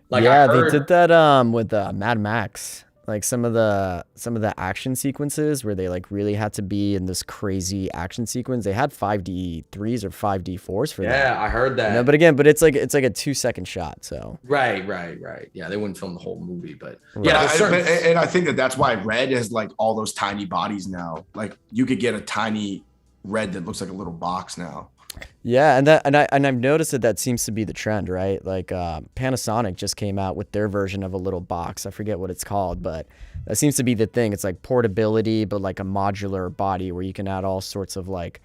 Like yeah, they did that with Mad Max. Like some of the action sequences where they like really had to be in this crazy action sequence. They had 5D3s or 5D4s for that. Yeah, I heard that. You know, but it's like a 2-second shot. So right. Yeah, they wouldn't film the whole movie, but yeah. And I think that's why red has like all those tiny bodies now. Like you could get a tiny red that looks like a little box now. Yeah, and I've noticed that seems to be the trend, right? Like Panasonic just came out with their version of a little box. I forget what it's called, but that seems to be the thing. It's like portability, but like a modular body where you can add all sorts of like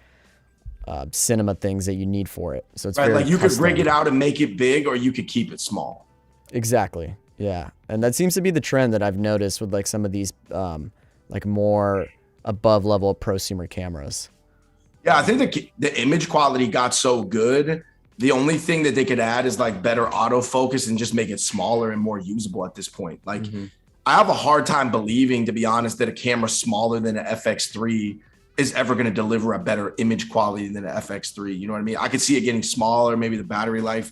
cinema things that you need for it. So it's right, very like you custom. could rig it out and make it big, or you could keep it small. Exactly. Yeah, and that seems to be the trend that I've noticed with like some of these like more above level prosumer cameras. Yeah, I think the image quality got so good. The only thing that they could add is like better autofocus and just make it smaller and more usable at this point. Like I have a hard time believing, to be honest, that a camera smaller than an FX3 is ever going to deliver a better image quality than an FX3. You know what I mean? I could see it getting smaller, maybe the battery life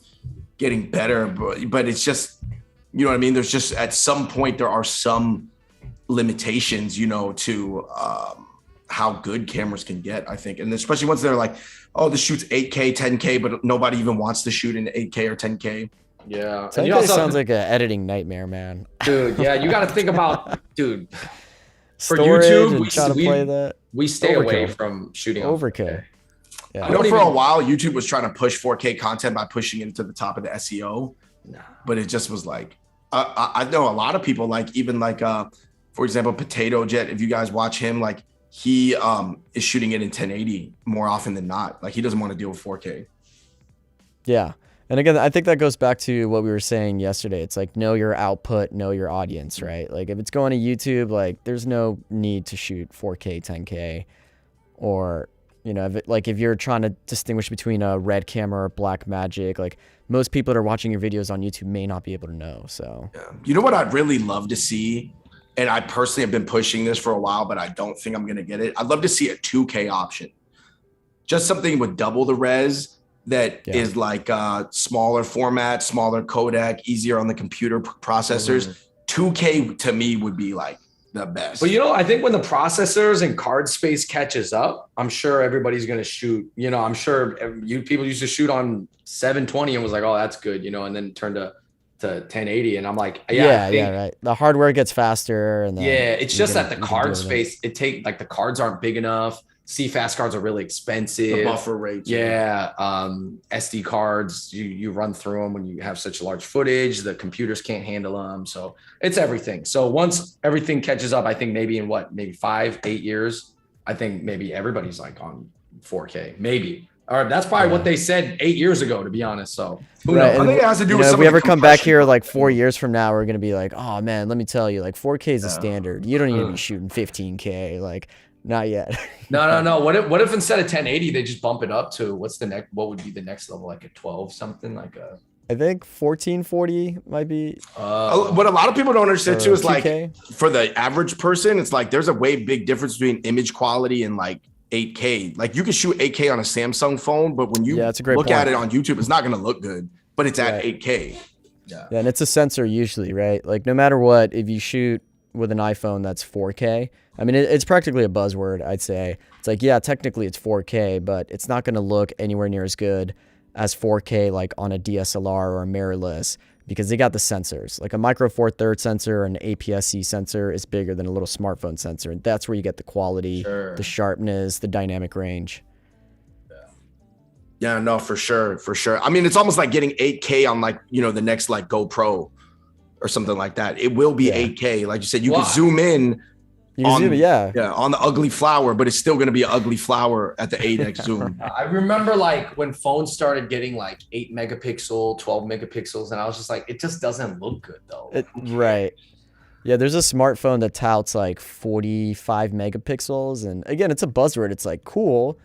getting better, but it's just, you know what I mean? There's just, at some point, there are some limitations, you know, to how good cameras can get, I think. And especially once they're like, oh, this shoots 8K, 10K, but nobody even wants to shoot in 8K or 10K. Yeah. 10K sounds like an editing nightmare, man. Dude, yeah, you got to think about, dude, for Storage YouTube, we stay away from shooting overkill. Yeah. I know for a while, YouTube was trying to push 4K content by pushing it to the top of the SEO, but it just was like, I know a lot of people, like even like, for example, Potato Jet, if you guys watch him, like he is shooting it in 1080 more often than not. Like he doesn't want to deal with 4K. Yeah. And again, I think that goes back to what we were saying yesterday. It's like, know your output, know your audience, right? Like if it's going to YouTube, like there's no need to shoot 4K, 10K, or, you know, if you're trying to distinguish between a red camera or Blackmagic, like most people that are watching your videos on YouTube may not be able to know. So, yeah. You know what I'd really love to see? And I personally have been pushing this for a while, but I don't think I'm going to get it. I'd love to see a 2K option. Just something with double the res that is like smaller format, smaller codec, easier on the computer processors. 2K to me would be like the best. But, you know, I think when the processors and card space catches up, I'm sure everybody's going to shoot, you know, I'm sure people used to shoot on 720 and was like, oh, that's good, you know, and then turned to 1080. And I'm like, right. The hardware gets faster. And then it's just that the card space, the cards aren't big enough. CFast cards are really expensive. The buffer rates. SD cards, you run through them when you have such large footage. The computers can't handle them. So it's everything. So once everything catches up, I think maybe in maybe 5-8 years, I think maybe everybody's like on 4K, maybe. Or that's probably what they said 8 years ago, to be honest. So who Right, knows? I think it has to do you with know, some if we of the ever come back compression. here like 4 years from now, we're gonna be like, oh man, let me tell you, like 4K is the standard. You don't need to be shooting 15K, like not yet. No. What if instead of 1080 they just bump it up to what would be the next level, like a 12 something, like a I think 1440 might be. What a lot of people don't understand too is 2K? like for the average person, it's like there's a way big difference between image quality and like 8K. Like you can shoot 8K on a Samsung phone, but when you Yeah, that's a great look at point. it on YouTube, it's not going to look good, but it's at Right. 8K. Yeah, and it's a sensor usually, right? Like no matter what, if you shoot with an iPhone that's 4K, I mean, it's practically a buzzword, I'd say. It's like, yeah, technically it's 4K, but it's not going to look anywhere near as good as 4K like on a DSLR or a mirrorless because they got the sensors. Like a micro four thirds sensor and an APS-C sensor is bigger than a little smartphone sensor, and that's where you get the quality, the sharpness, the dynamic range. Yeah, no, for sure. I mean, it's almost like getting 8K on like, you know, the next like GoPro or something like that. It will be 8K. Like you said, you can zoom in You can zoom it, yeah. on the ugly flower, but it's still going to be an ugly flower at the 8X zoom. I remember like when phones started getting like 8 megapixel, 12 megapixels, and I was just like, it just doesn't look good though. Right. Yeah, there's a smartphone that touts like 45 megapixels, and again, it's a buzzword. It's like cool,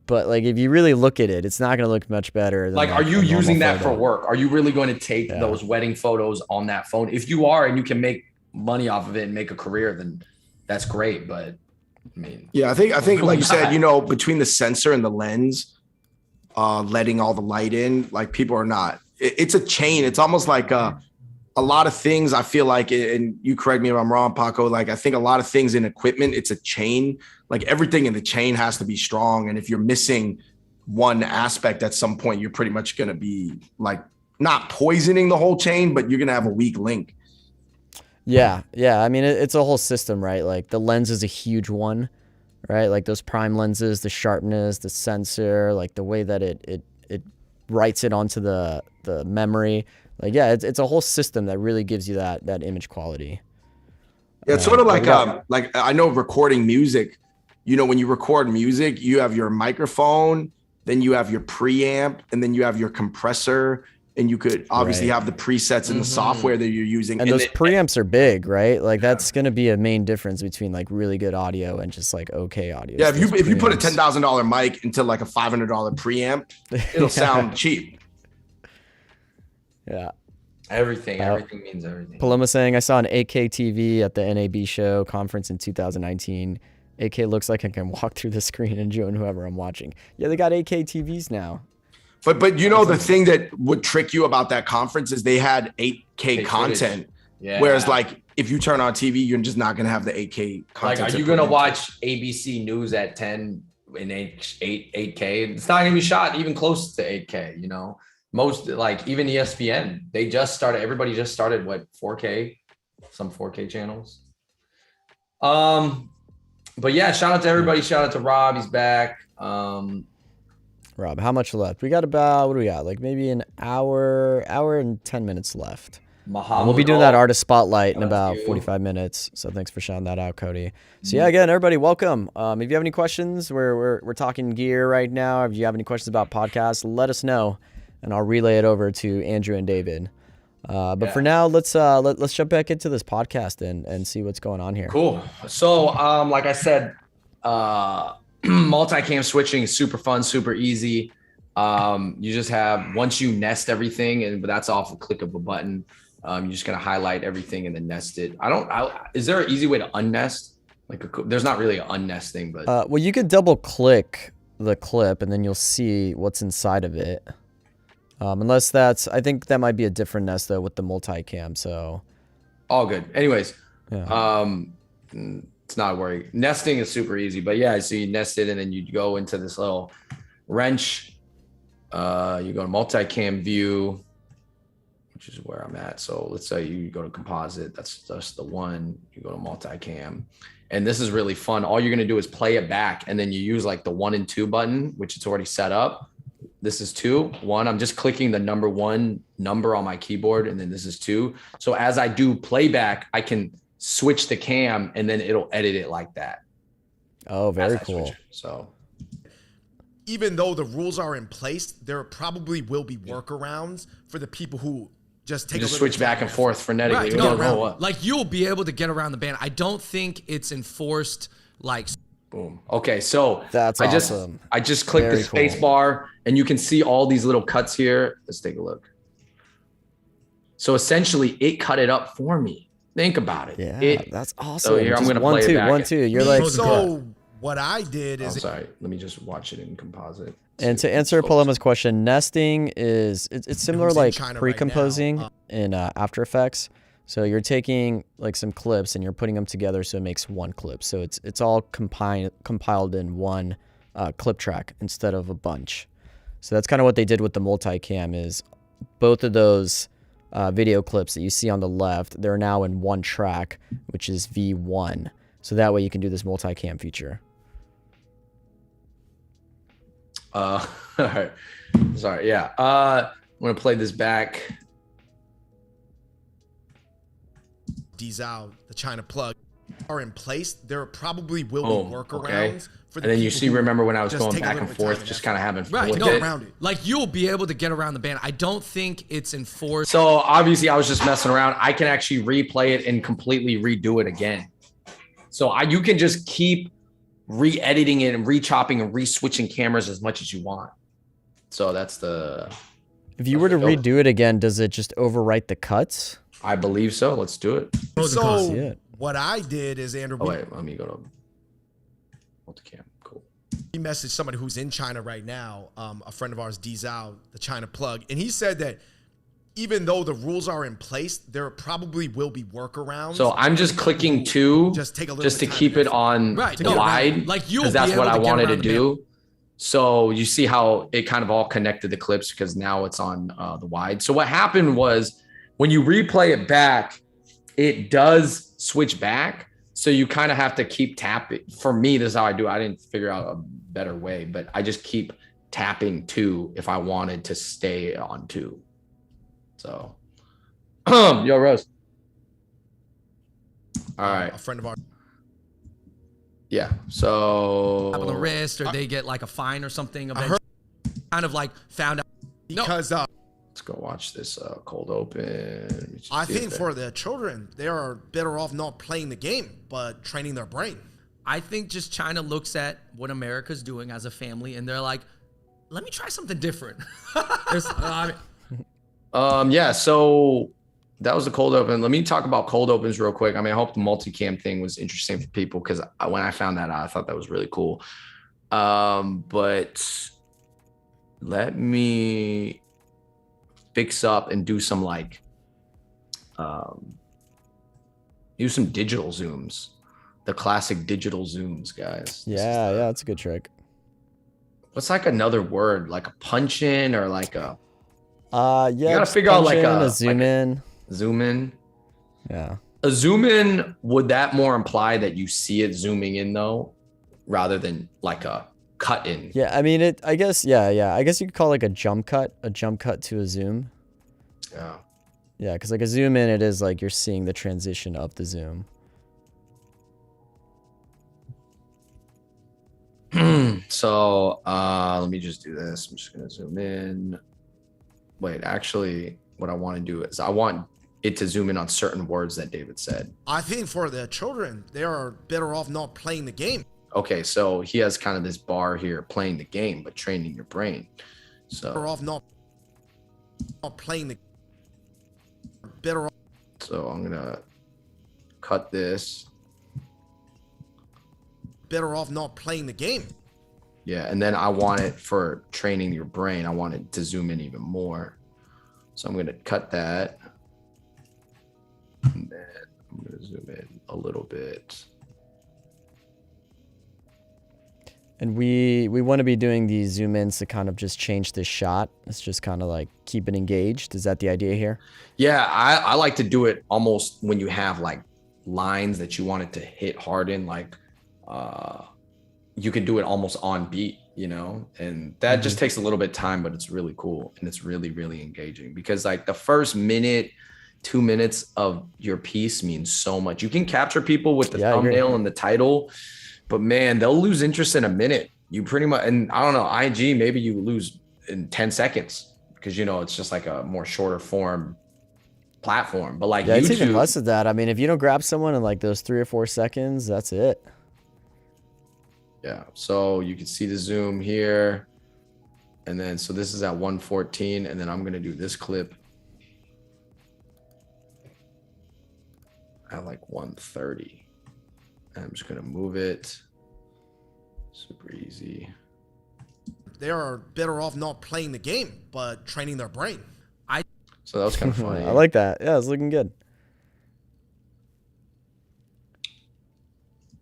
but like if you really look at it, it's not gonna look much better than Like, are you a normal using that photo. for work? Are you really going to take those wedding photos on that phone? If you are and you can make money off of it and make a career, then that's great. But I mean, yeah, I think like you said, you know, between the sensor and the lens, letting all the light in, like people are not. It's a chain. It's almost like a lot of things. I feel like, and you correct me if I'm wrong, Paco. Like I think a lot of things in equipment, it's a chain. Like everything in the chain has to be strong, and if you're missing one aspect at some point, you're pretty much going to be like not poisoning the whole chain, but you're going to have a weak link. Yeah. I mean, it's a whole system, right? Like the lens is a huge one, right? Like those prime lenses, the sharpness, the sensor, like the way that it writes it onto the memory. Like, yeah, it's a whole system that really gives you that image quality. Yeah, it's sort of like I know recording music. You know, when you record music, you have your microphone, then you have your preamp, and then you have your compressor, and you could obviously have the presets in the software that you're using. And those preamps are big, right? Like that's going to be a main difference between like really good audio and just like okay audio. Yeah, if you put a $10,000 mic into like a $500 preamp, it'll sound cheap. Yeah. everything means everything. Paloma saying, I saw an 8K TV at the NAB show conference in 2019. 8K looks like I can walk through the screen and join whoever I'm watching. Yeah, they got 8K TVs now. But you know, the thing that would trick you about that conference is they had 8K content. Yeah. Whereas like if you turn on TV, you're just not going to have the 8K content. Like, are you going to watch ABC News at 10 in 8K? It's not going to be shot even close to 8K, you know? Most, like even ESPN, everybody just started 4K, some 4K channels. But yeah, shout out to everybody. Shout out to Rob. He's back. Rob, how much left? We got about, what do we got? Like maybe an hour and 10 minutes left. We'll be doing that artist spotlight in about 45 minutes. So thanks for shouting that out, Cody. So yeah, again, everybody, welcome. If you have any questions, we're talking gear right now. If you have any questions about podcasts, let us know, and I'll relay it over to Andrew and David. But for now, let's jump back into this podcast and see what's going on here. Cool. So, like I said, multicam switching is super fun, super easy. You just have, once you nest everything, and that's off a click of a button, you're just gonna highlight everything and then nest it. Is there an easy way to unnest? There's not really an unnest thing, but well, you could double click the clip and then you'll see what's inside of it. Unless I think that might be a different nest though with the multicam. So all good. Anyways, yeah. It's not a worry. Nesting is super easy, but yeah, so you nest it and then you go into this little wrench. You go to multicam view, which is where I'm at. So let's say you go to composite. That's just the one. You go to multicam, and this is really fun. All you're gonna do is play it back, and then you use like the 1 and 2 button, which it's already set up. This is 2. 1, I'm just clicking the number 1 number on my keyboard, and then this is 2. So as I do playback, I can switch the cam, and then it'll edit it like that. Oh, very cool. So even though the rules are in place, there probably will be workarounds for the people who just take just a little switch back and forth frenetically. Right. We No, don't know what. like you'll be able to get around the ban. I don't think it's enforced like. Boom. Okay, so That's awesome. I just clicked Very the space cool. bar, and you can see all these little cuts here. Let's take a look. So essentially, it cut it up for me. Think about it. Yeah, that's awesome. So here I'm Just gonna one, play it two, back. 1, 2. You're like, so what I did I'm is sorry. Let me just watch it in composite. and to answer Paloma's question, nesting is it's similar Who's in like China right pre-composing now? in After Effects. So you're taking like some clips and you're putting them together so it makes one clip. So it's all compiled in one clip track instead of a bunch. So that's kind of what they did with the multicam is both of those video clips that you see on the left, they're now in one track, which is V1. So that way you can do this multicam feature. All right. Sorry. Yeah. I'm gonna play this back. these out, the China plug are in place. There probably will be workarounds okay. for the And then you people see, who remember when I was just going take a back little and bit of forth, time just and kind of having fun Right, with no, it. around it. like you'll be able to get around the ban. I don't think it's enforced. So obviously I was just messing around. I can actually replay it and completely redo it again. So you can just keep re-editing it and re-chopping and re-switching cameras as much as you want. So that's the... If you were to redo it again, does it just overwrite the cuts? I believe so. Let's do it. So what I did is, Andrew, Oh, wait, let me go to multicam. Cool. we messaged somebody who's in China right now, a friend of ours, D Zhao, the China plug, and he said that even though the rules are in place, there probably will be workarounds. So I'm just clicking two just take a little just to bit of keep time it on Right, the no, wide, like you'll because that's be what able I to get wanted to around the do. So you see how it kind of all connected the clips because now it's on the wide. So what happened was when you replay it back, it does switch back. So you kind of have to keep tapping. For me, this is how I do it. I didn't figure out a better way, but I just keep tapping two if I wanted to stay on two. So, yo, Rose. All right. A friend of ours. Yeah. So on the wrist, or they get like a fine or something. I heard Kind of like found out. because let's go watch this cold open. I think for the children, they are better off not playing the game, but training their brain. I think just China looks at what America's doing as a family, and they're like, "Let me try something different." Yeah. So that was the cold open. Let me talk about cold opens real quick. I mean, I hope the multicam thing was interesting for people because when I found that out, I thought that was really cool. But let me fix up and do some like use some digital zooms, the classic digital zooms, guys. Yeah, that's a good trick. What's like another word, like a punch in or like a Yeah, you gotta just figure out punch like in, a zoom in. zoom in. Yeah. A zoom in, would that more imply that you see it zooming in though, rather than like a cut in? Yeah, I mean I guess I guess you could call it like a jump cut to a zoom. Yeah. Yeah, because like a zoom in, it is like you're seeing the transition of the zoom. So let me just do this. I'm just gonna zoom in. Wait, actually, what I want to do is I want it to zoom in on certain words that David said. I think for the children, they are better off not playing the game. Okay, so he has kind of this bar here, playing the game, but training your brain. Better So, off not playing the better off. so I'm gonna cut this. Better off not playing the game. Yeah, and then I want it for training your brain. I want it to zoom in even more. So I'm gonna cut that. And then I'm gonna zoom in a little bit. And we want to be doing these zoom ins to kind of just change this shot. It's just kind of like keep it engaged. Is that the idea here? Yeah, I like to do it almost when you have like lines that you want it to hit hard in, like you can do it almost on beat, you know, and that just takes a little bit of time, but it's really cool and it's really, really engaging because like the first minute, 2 minutes of your piece means so much. You can capture people with the thumbnail and the title, but man, they'll lose interest in a minute you pretty much, and I don't know, IG, maybe you lose in 10 seconds because, it's just like a more shorter form platform. But like Yeah, it's even YouTube, less of that. I mean, if you don't grab someone in like those 3 or 4 seconds, that's it. yeah. So you can see the zoom here. And then, so this is at 114. And then I'm going to do this clip at like 130. And I'm just going to move it. Super easy. They are better off not playing the game, but training their brain. So that was kind of funny. I like that. Yeah, it's looking good.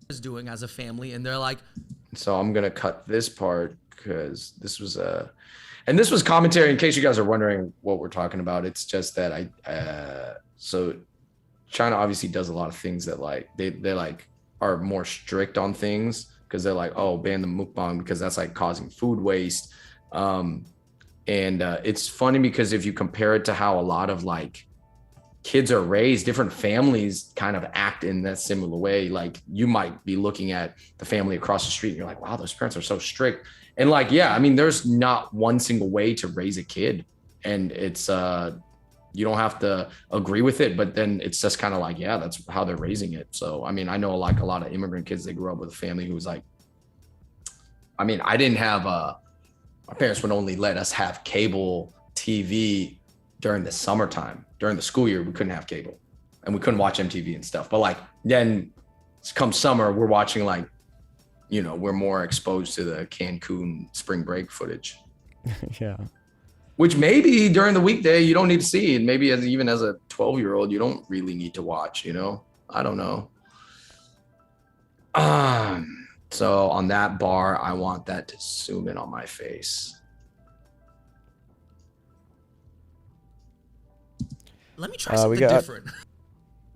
Is doing as a family, and they're like, So I'm going to cut this part because this was and this was commentary in case you guys are wondering what we're talking about. It's just that so China obviously does a lot of things that like, they like are more strict on things because they're like, oh, ban the mukbang because that's like causing food waste. And it's funny because if you compare it to how a lot of like kids are raised, different families kind of act in that similar way. Like you might be looking at the family across the street and you're like, wow, those parents are so strict. And like, yeah, I mean, there's not one single way to raise a kid. And it's, you don't have to agree with it, but then it's just kind of like, yeah, that's how they're raising it. So, I mean, I know like a lot of immigrant kids, they grew up with a family who's like, I mean, I didn't have my parents would only let us have cable TV during the summertime. During the school year, we couldn't have cable and we couldn't watch MTV and stuff. But like then come summer, we're watching like, we're more exposed to the Cancun spring break footage. Yeah. Which maybe during the weekday, you don't need to see. And maybe even as a 12-year-old, you don't really need to watch, I don't know. So on that bar, I want that to zoom in on my face. let me try something different.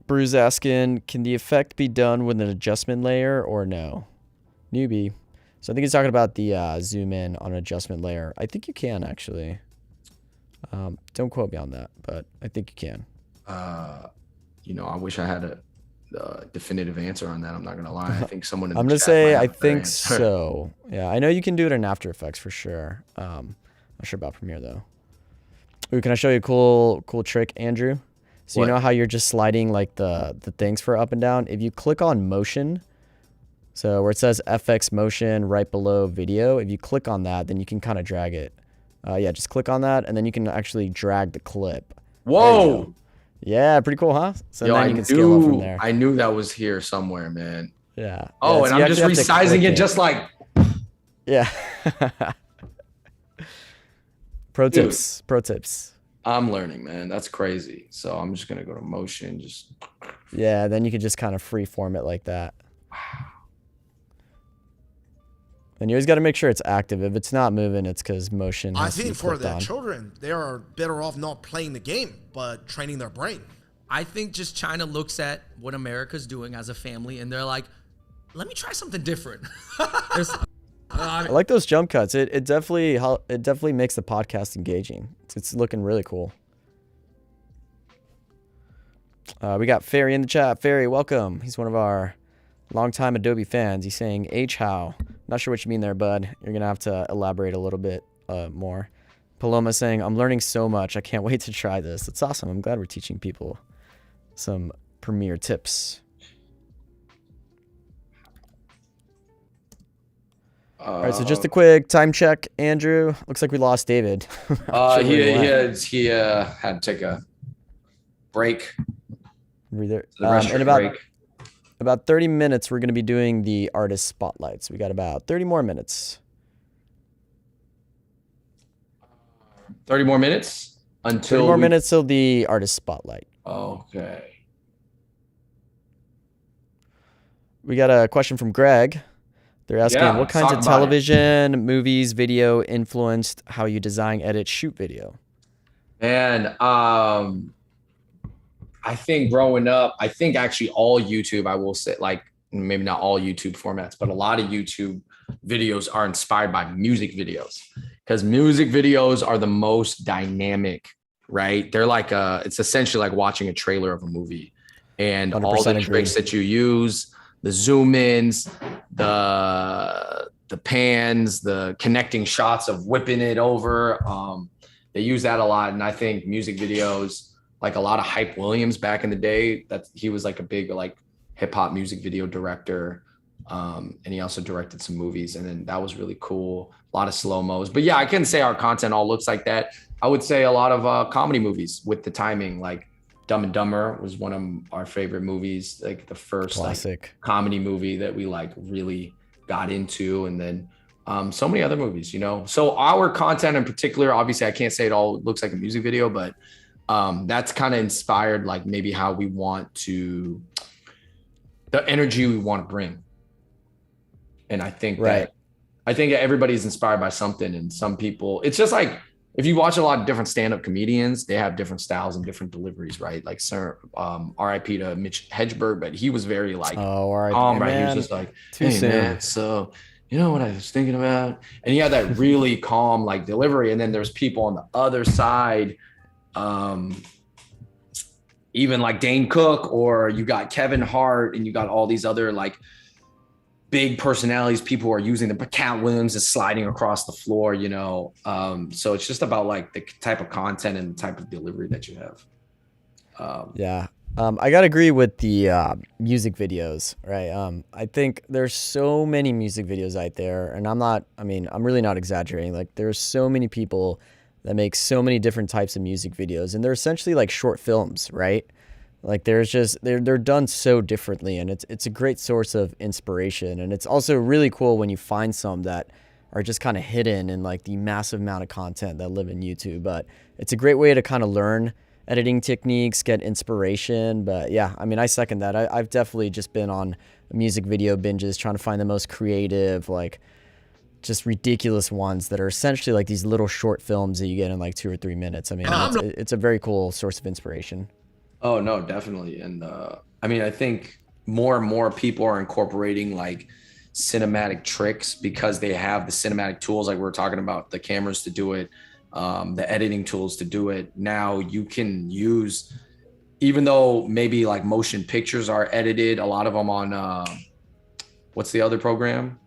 Bruce asking, can the effect be done with an adjustment layer or no? Newbie. So I think he's talking about the zoom in on an adjustment layer. I think you can actually. Don't quote me on that, but I think you can. I wish I had a definitive answer on that. I'm not gonna lie. I think someone in the I'm gonna chat say might I have a better think answer. so. Yeah, I know you can do it in After Effects for sure. Not sure about Premiere though. Ooh, can I show you a cool trick, Andrew? So What? you know how you're just sliding like the things for up and down? If you click on motion, so where it says FX motion right below video, if you click on that, then you can kind of drag it. Yeah, just click on that and then you can actually drag the clip. There you Whoa. go. Yeah, pretty cool, huh? So Yo, then you can scale up from there. I knew that was here somewhere, man. Yeah. Oh, Yeah, and so you I'm just actually have to resizing click it just like, Yeah. Pro Dude. tips. Pro tips. I'm learning, man. That's crazy. So I'm just gonna go to motion. Just Yeah, then you can just kind of free form it like that. And you always got to make sure it's active. If it's not moving, it's because motion I has to be think for clicked the on. children, they are better off not playing the game, but training their brain. I think just China looks at what America's doing as a family, and they're like, let me try something different. I like those jump cuts. It definitely makes the podcast engaging. It's looking really cool. We got Ferry in the chat. Ferry, welcome. He's one of our longtime Adobe fans. He's saying H how. Not sure what you mean there, bud. You're gonna have to elaborate a little bit more. Paloma saying, I'm learning so much. I can't wait to try this. That's awesome. I'm glad we're teaching people some Premiere tips. All right, so just a quick time check, Andrew. Looks like we lost David. he had to take a break. In Break. about 30 minutes, we're going to be doing the artist spotlights. We got about 30 more minutes. 30 more minutes 30 more minutes till the artist spotlight. Okay. We got a question from Greg. They're asking, Yeah, what kinds talk of about it. television, movies, video influenced how you design, edit, shoot video? And I think growing up, I think actually all YouTube, I will say, like maybe not all YouTube formats, but a lot of YouTube videos are inspired by music videos because music videos are the most dynamic, right? They're like it's essentially like watching a trailer of a movie, and all the 100% tricks that you use, the zoom ins, the pans, the connecting shots of whipping it over. They use that a lot. And I think music videos, like a lot of Hype Williams back in the day, that he was like a big like hip hop music video director. And he also directed some movies, and then that was really cool. A lot of slow-mos. But yeah, I couldn't say our content all looks like that. I would say a lot of comedy movies with the timing, like Dumb and Dumber was one of our favorite movies, like the first like comedy movie that we like really got into. And then so many other movies, you know. So our content in particular, obviously I can't say it all looks like a music video, but that's kind of inspired like maybe how we want to, the energy we want to bring. And I think that everybody's inspired by something, and some people, it's just like, if you watch a lot of different stand-up comedians, they have different styles and different deliveries, right? Like RIP to Mitch Hedberg, but he was very like calm, right? He was just like, hey man, so you know what I was thinking about? And he had that really calm like delivery. And then there's people on the other side, even like Dane Cook, or you got Kevin Hart, and you got all these other like big personalities, people who are using the Cat Williams is sliding across the floor, you know. So it's just about like the type of content and the type of delivery that you have. I gotta agree with the music videos, right? I think there's so many music videos out there, and I'm really not exaggerating. Like there's so many people that make so many different types of music videos, and they're essentially like short films, right? Like there's just they're done so differently, and it's a great source of inspiration. And it's also really cool when you find some that are just kind of hidden in like the massive amount of content that live in YouTube. But it's a great way to kind of learn editing techniques, get inspiration. But yeah, I mean, I second that. I've definitely just been on music video binges trying to find the most creative, like just ridiculous ones that are essentially like these little short films that you get in like 2 or 3 minutes. I mean, it's a very cool source of inspiration. Oh no, definitely. And I mean, I think more and more people are incorporating like cinematic tricks because they have the cinematic tools, like we were talking about, the cameras to do it, the editing tools to do it. Now you can use, even though maybe like motion pictures are edited, a lot of them on what's the other program?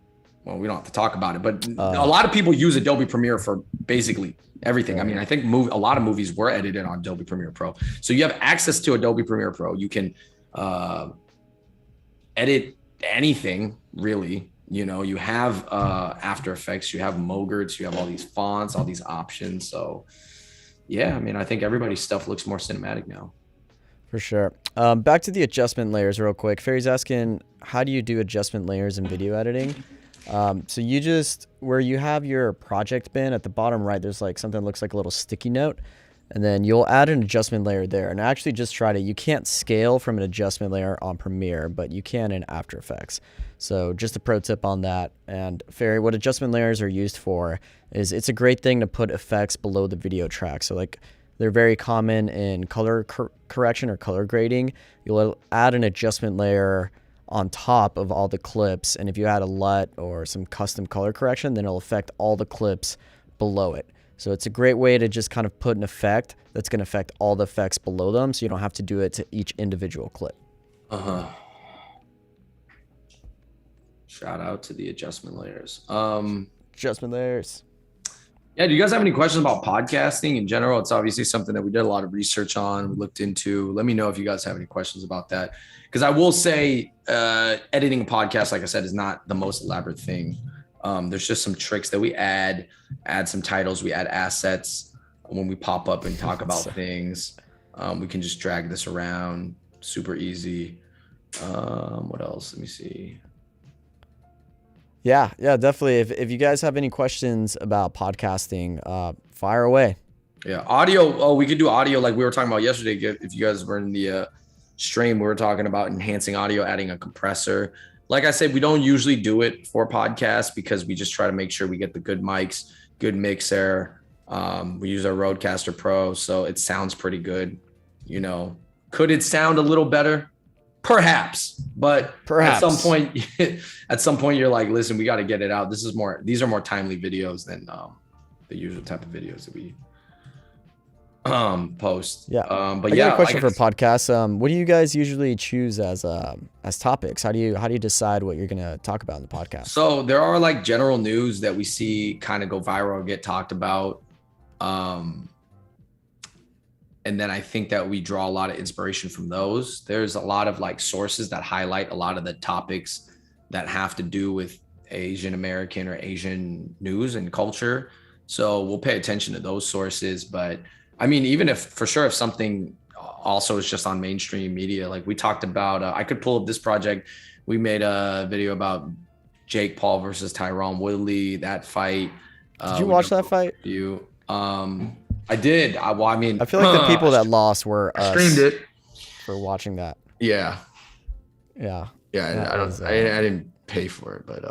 Well, we don't have to talk about it, but a lot of people use Adobe Premiere for basically everything. I mean, I think a lot of movies were edited on Adobe Premiere Pro. So you have access to Adobe Premiere Pro. You can edit anything, really. You know, you have After Effects, you have Mogrt, you have all these fonts, all these options. So yeah, I mean, I think everybody's stuff looks more cinematic now. For sure. Back to the adjustment layers real quick. Ferry's asking, how do you do adjustment layers in video editing? So you just, where you have your project bin at the bottom right, there's like something that looks like a little sticky note, and then you'll add an adjustment layer there. And I actually just tried it. You can't scale from an adjustment layer on Premiere, but you can in After Effects. So just a pro tip on that. And Ferry, what adjustment layers are used for is it's a great thing to put effects below the video track. So like they're very common in color correction or color grading. You'll add an adjustment layer on top of all the clips, and if you add a LUT or some custom color correction, then it'll affect all the clips below it. So it's a great way to just kind of put an effect that's going to affect all the effects below them, so you don't have to do it to each individual clip. Shout out to the adjustment layers. Adjustment layers. Yeah, do you guys have any questions about podcasting in general? It's obviously something that we did a lot of research on, we looked into. Let me know if you guys have any questions about that. Because I will say editing a podcast, like I said, is not the most elaborate thing. There's just some tricks that we add some titles, we add assets when we pop up and talk about things. We can just drag this around, super easy. What else? Let me see. Yeah, definitely. If you guys have any questions about podcasting, fire away. Yeah, audio. Oh, we could do audio like we were talking about yesterday. If you guys were in the stream, we were talking about enhancing audio, adding a compressor. Like I said, we don't usually do it for podcasts because we just try to make sure we get the good mics, good mixer. We use our Rodecaster Pro, so it sounds pretty good. You know, could it sound a little better? Perhaps, but at some point you're like, listen, we got to get it out. These are more timely videos than the usual type of videos that we post. Yeah. But I yeah, got a question like for podcasts. What do you guys usually choose as topics? How do you decide what you're gonna talk about in the podcast? So there are like general news that we see kind of go viral or get talked about. And then I think that we draw a lot of inspiration from those. There's a lot of like sources that highlight a lot of the topics that have to do with Asian American or Asian news and culture. So we'll pay attention to those sources. But I mean, even if for sure, if something also is just on mainstream media, like we talked about, I could pull up this project. We made a video about Jake Paul versus Tyron Woodley, that fight. Did you watch that fight? I did. I mean, I feel like the people that lost were us streamed it for watching that. Yeah. Yeah. Yeah. I didn't pay for it, but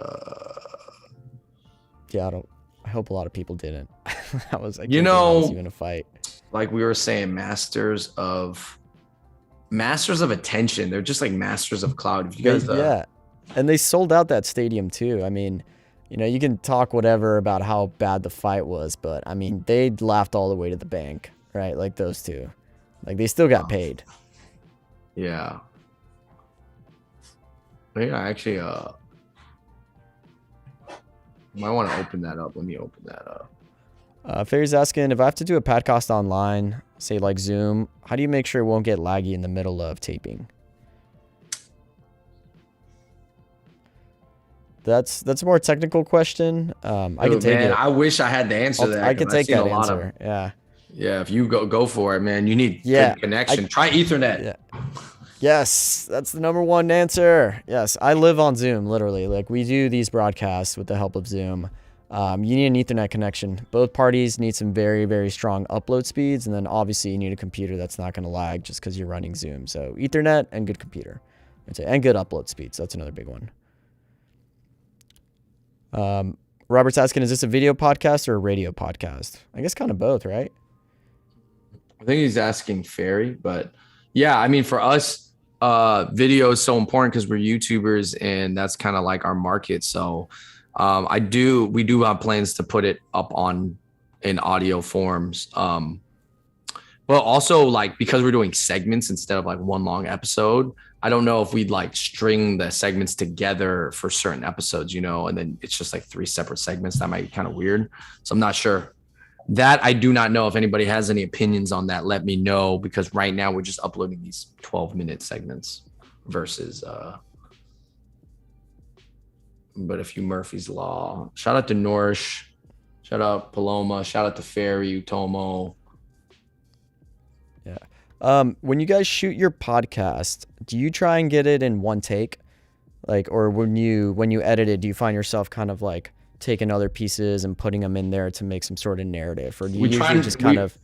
yeah, I hope a lot of people didn't. That was like, even a fight. Like we were saying, masters of attention. They're just like masters of cloud. If you guys, yeah, and they sold out that stadium too. I mean, you can talk whatever about how bad the fight was, but I mean, they laughed all the way to the bank, right? Like those two, like they still got paid. Yeah. Yeah, actually, might want to open that up. Let me open that up. Fairy's asking, if I have to do a podcast online, say like Zoom, how do you make sure it won't get laggy in the middle of taping? That's a more technical question. I can take it. I wish I had the answer to that. I can take that answer. Yeah, if you go for it, man. You need good connection. Try Ethernet. Yeah. Yes, that's the number one answer. Yes, I live on Zoom, literally. Like we do these broadcasts with the help of Zoom. You need an Ethernet connection. Both parties need some very, very strong upload speeds, and then obviously you need a computer that's not going to lag just because you're running Zoom. So Ethernet and good computer, and good upload speeds. That's another big one. Robert's asking, is this a video podcast or a radio podcast? I guess kind of both, right? I think he's asking Fairy, but yeah, I mean, for us, video is so important because we're YouTubers and that's kind of like our market. So we do have plans to put it up in audio forms. But also like, because we're doing segments instead of like one long episode, I don't know if we'd like string the segments together for certain episodes, and then it's just like 3 separate segments. That might be kind of weird. So I'm not sure. That I do not know. If anybody has any opinions on that, let me know, because right now we're just uploading these 12-minute segments versus but a few Murphy's Law. Shout out to Norsh, shout out Paloma, shout out to Fairy, Utomo. Yeah. When you guys shoot your podcast, do you try and get it in one take? Like, or when you edit it, do you find yourself kind of like taking other pieces and putting them in there to make some sort of narrative, or do you usually just kind of?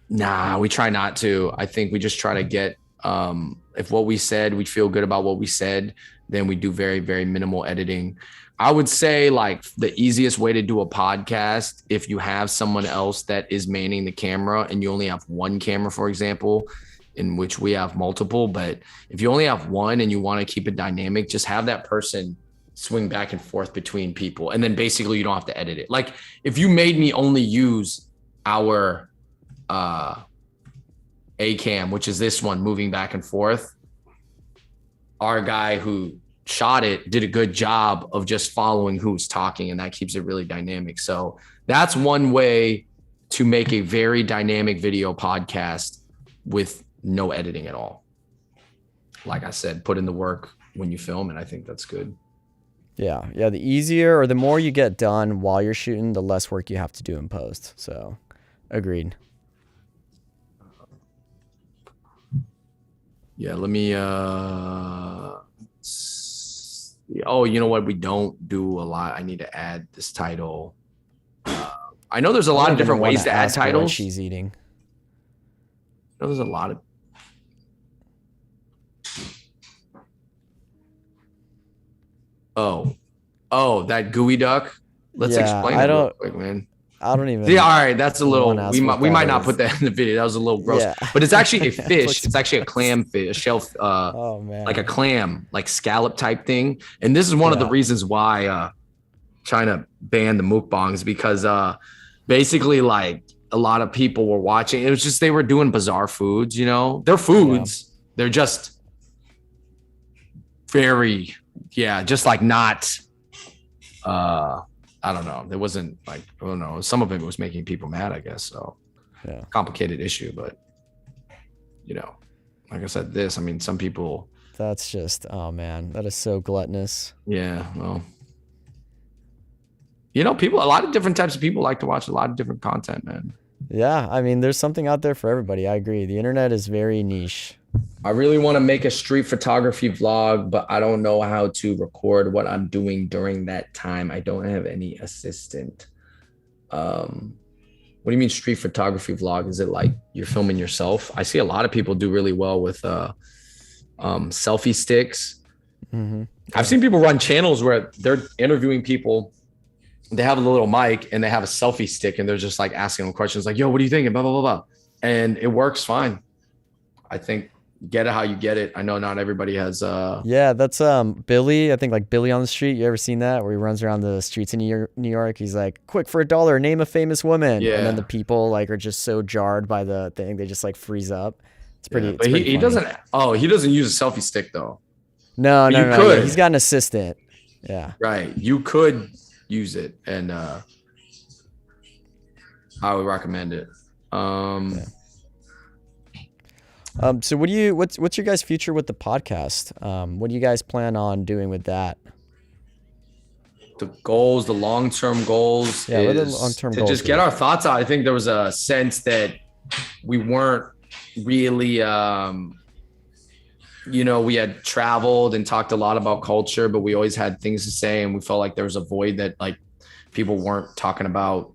Nah, we try not to. I think we just try to get, if what we said, we feel good about what we said, then we do very, very minimal editing. I would say like the easiest way to do a podcast, if you have someone else that is manning the camera and you only have one camera, for example, in which we have multiple, but if you only have one and you want to keep it dynamic, just have that person swing back and forth between people. And then basically you don't have to edit it. Like if you made me only use our A cam, which is this one moving back and forth, our guy who shot it did a good job of just following who's talking, and that keeps it really dynamic. So that's one way to make a very dynamic video podcast with no editing at all. Like I said, put in the work when you film, and I think that's good. Yeah. The easier or the more you get done while you're shooting, the less work you have to do in post. So, agreed. Yeah, let me oh, you know what? We don't do a lot. I need to add this title. I know there's a lot of different ways to add titles. What she's eating. I know there's a lot of. Oh, that gooey duck. Let's explain it real quick, man. I don't even. Yeah, all right. That's a little. We might not put that in the video. That was a little gross. Yeah. But it's actually a fish. It's actually a clam fish, a shell. Oh man. Like a clam, like scallop type thing. And this is one of the reasons why China banned the mukbangs, because basically like a lot of people were watching. It was just, they were doing bizarre foods, you know, they're foods. Yeah. They're just very, just like not, I don't know. There wasn't like, I don't know. Some of it was making people mad, I guess. So complicated issue, but you know, like I said, I mean, some people. That's just, oh man, that is so gluttonous. Yeah. Well, you know, a lot of different types of people like to watch a lot of different content, man. Yeah. I mean, there's something out there for everybody. I agree. The internet is very niche. I really want to make a street photography vlog, but I don't know how to record what I'm doing during that time. I don't have any assistant. What do you mean street photography vlog? Is it like you're filming yourself? I see a lot of people do really well with selfie sticks. Mm-hmm. I've seen people run channels where they're interviewing people. They have a little mic and they have a selfie stick and they're just like asking them questions like, yo, what do you think? Blah, blah, blah, blah. And it works fine. I think get it how you get it. I know not everybody has that's Billy. I think like Billy on the Street. You ever seen that where he runs around the streets in New York? He's like, quick, for $1, name a famous woman. And then the people like are just so jarred by the thing, they just like freeze up. It's pretty. But he doesn't. Oh, he doesn't use a selfie stick though. No. Yeah, he's got an assistant. Yeah. Right. You could use it, and I would recommend it. So what's your guys' future with the podcast? What do you guys plan on doing with that? The goals, the long-term goals, what are the long-term goals? Just get our thoughts out. I think there was a sense that we weren't really, we had traveled and talked a lot about culture, but we always had things to say, and we felt like there was a void that like people weren't talking about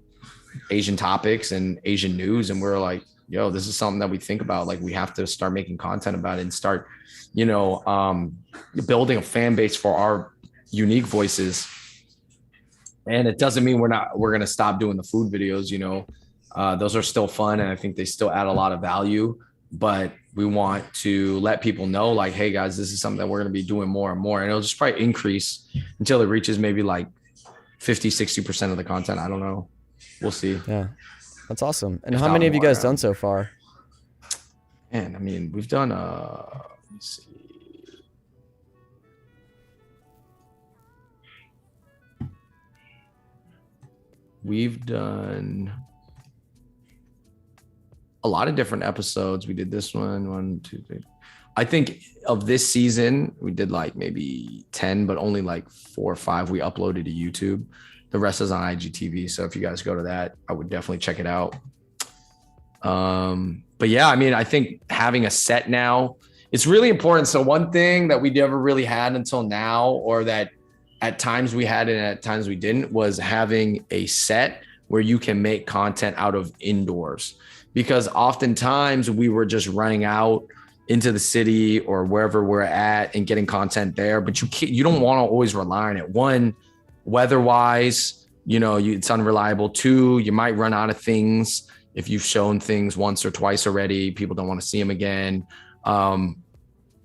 Asian topics and Asian news, and we're like, yo, this is something that we think about. Like, we have to start making content about it and start, building a fan base for our unique voices. And it doesn't mean we're going to stop doing the food videos, those are still fun. And I think they still add a lot of value, but we want to let people know like, hey guys, this is something that we're going to be doing more and more. And it'll just probably increase until it reaches maybe like 50-60% of the content. I don't know. We'll see. Yeah. That's awesome. And how many have you guys done so far? Man, I mean, we've done, let me see. We've done a lot of different episodes. We did this one, 2, 3. I think of this season, we did like maybe 10, but only like 4 or 5 we uploaded to YouTube. The rest is on IGTV. So if you guys go to that, I would definitely check it out. But yeah, I mean, I think having a set now, it's really important. So one thing that we never really had until now, or that at times we had and at times we didn't, was having a set where you can make content out of indoors. Because oftentimes we were just running out into the city or wherever we're at and getting content there, but you don't want to always rely on it. One, weather-wise, it's unreliable. 2, you might run out of things. If you've shown things once or twice already, people don't want to see them again. And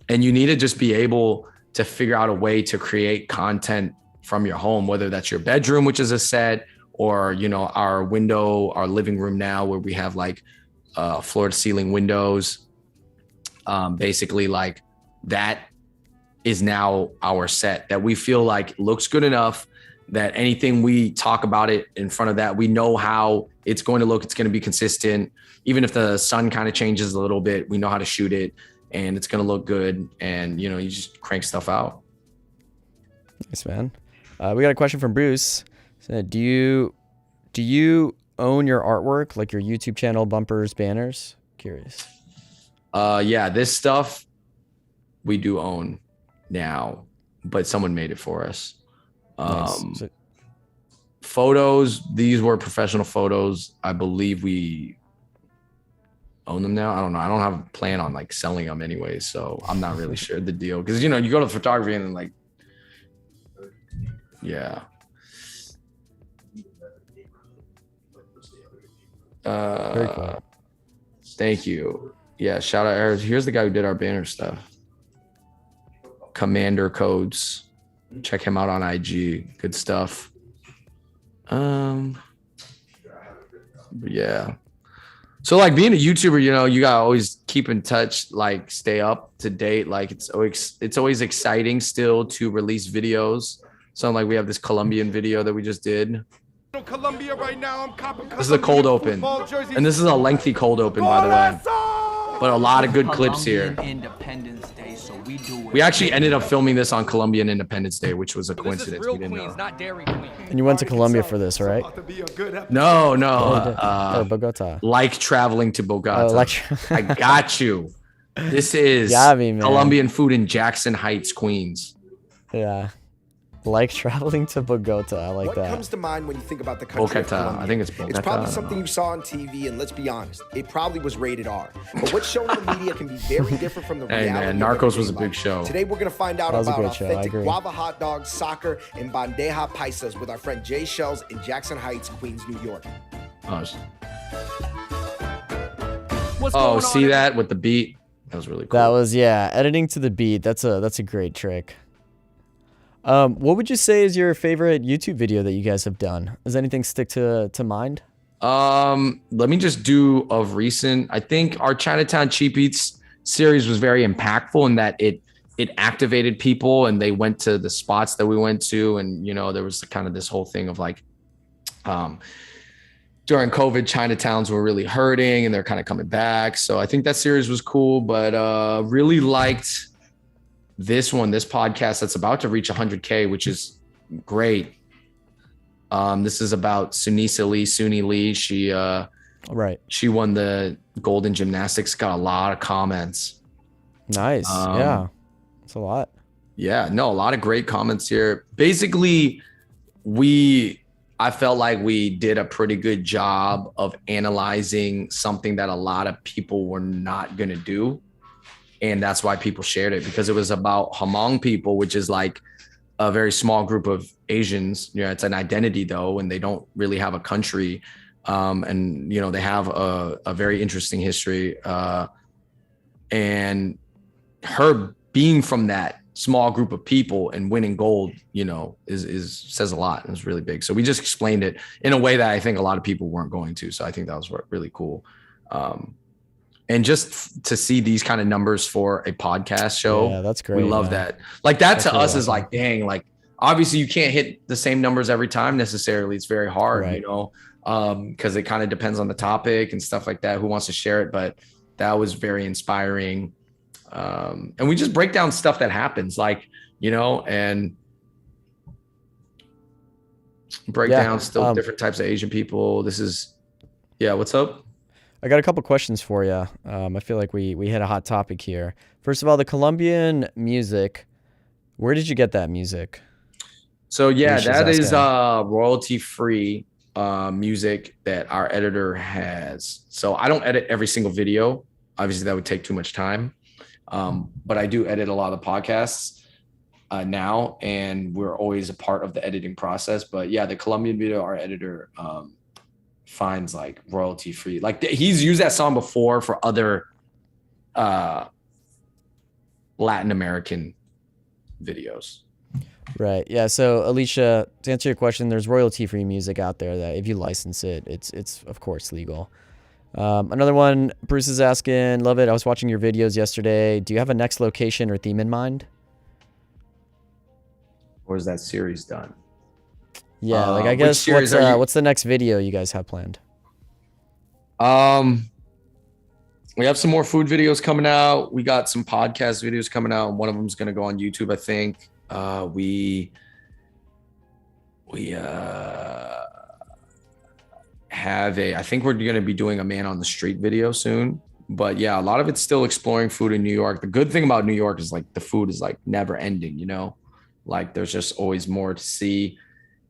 you need to just be able to figure out a way to create content from your home, whether that's your bedroom, which is a set, or, our window, our living room now, where we have like floor to ceiling windows. Basically like that is now our set that we feel like looks good enough that anything we talk about it in front of that, we know how it's going to look. It's going to be consistent. Even if the sun kind of changes a little bit, we know how to shoot it and it's going to look good. And, you just crank stuff out. Nice, man. We got a question from Bruce. Do you own your artwork, like your YouTube channel, bumpers, banners? Curious. Yeah, this stuff we do own now, but someone made it for us. Nice. Photos, these were professional photos. I believe we own them now. I don't know. I don't have a plan on like selling them anyway, so I'm not really sure the deal. Because you go to photography and then like, yeah. Very cool. Thank you. Yeah, shout out Eric. Here's the guy who did our banner stuff. Commander Codes. Check him out on IG. Good stuff. Yeah. So like being a YouTuber, you know, you gotta always keep in touch, like stay up to date. Like it's always exciting still to release videos. So like we have this Colombian video that we just did. Colombia right now. This is a cold open, and this is a lengthy cold open, by the way. But a lot of good clips here. Independence Day, so We actually ended up filming this on Colombian Independence Day, which was a coincidence. We didn't know. And you went to Colombia for this, right? No, Or Bogota. like traveling to Bogota. Oh, like I got you. This is Got me, man. Colombian food in Jackson Heights, Queens. Yeah. Like traveling to Bogota. I like What that. comes to mind when you think about the country of Bogota. Colombia? I think it's Bogota. It's I probably don't something know. you saw on TV, and let's be honest, it probably was rated R. But what's shown in the media can be very different from the Hey, reality. man, of Narcos everyday was a big life. show. Today we're gonna find out That was a about great show, I authentic agree. guava hot dogs, soccer, and bandeja paisas with our friend Jay Shells in Jackson Heights, Queens, New York. Oh, see that with the beat? That was really cool. That was, yeah, editing to the beat. That's a great trick. What would you say is your favorite YouTube video that you guys have done? Does anything stick to mind? Let me just do of recent. I think our Chinatown Cheap Eats series was very impactful in that it activated people and they went to the spots that we went to, and you know there was kind of this whole thing of like during COVID, Chinatowns were really hurting and they're kind of coming back. So I think that series was cool, but really liked this podcast that's about to reach 100K, which is great. This is about Suni Lee. She won the gold in gymnastics, got a lot of comments. Nice. Yeah. It's a lot. Yeah, no, a lot of great comments here. Basically, I felt like we did a pretty good job of analyzing something that a lot of people were not going to do. And that's why people shared it, because it was about Hmong people, which is like a very small group of Asians. You know, it's an identity though, and they don't really have a country. And, you know, they have a very interesting history. And her being from that small group of people and winning gold, you know, says a lot. It was really big. So we just explained it in a way that I think a lot of people weren't going to. So I think that was really cool. And just to see these kind of numbers for a podcast show. Yeah, that's great. We love that. Like that to us is like, dang, like obviously you can't hit the same numbers every time necessarily. It's very hard, you know, because it kind of depends on the topic and stuff like that, who wants to share it. But that was very inspiring. And we just break down stuff that happens, like, you know, and break down still different types of Asian people. What's up? I got a couple questions for you. I feel like we hit a hot topic here. First of all, the Colombian music, where did you get that music? So yeah, that is royalty-free music that our editor has. So I don't edit every single video. Obviously that would take too much time. But I do edit a lot of the podcasts now, and we're always a part of the editing process. But yeah, the Colombian video, our editor finds like royalty free. Like he's used that song before for other Latin American videos. Right. Yeah. So Alicia, to answer your question, there's royalty free music out there that if you license it, it's of course legal. Another one, Bruce is asking, love it. I was watching your videos yesterday. Do you have a next location or theme in mind? Or is that series done? Yeah, like I guess what's the next video you guys have planned? We have some more food videos coming out. We got some podcast videos coming out, and one of them is going to go on YouTube, I think. We I think we're going to be doing a man on the street video soon. But yeah, a lot of it's still exploring food in New York. The good thing about New York is like the food is like never ending, you know, like there's just always more to see.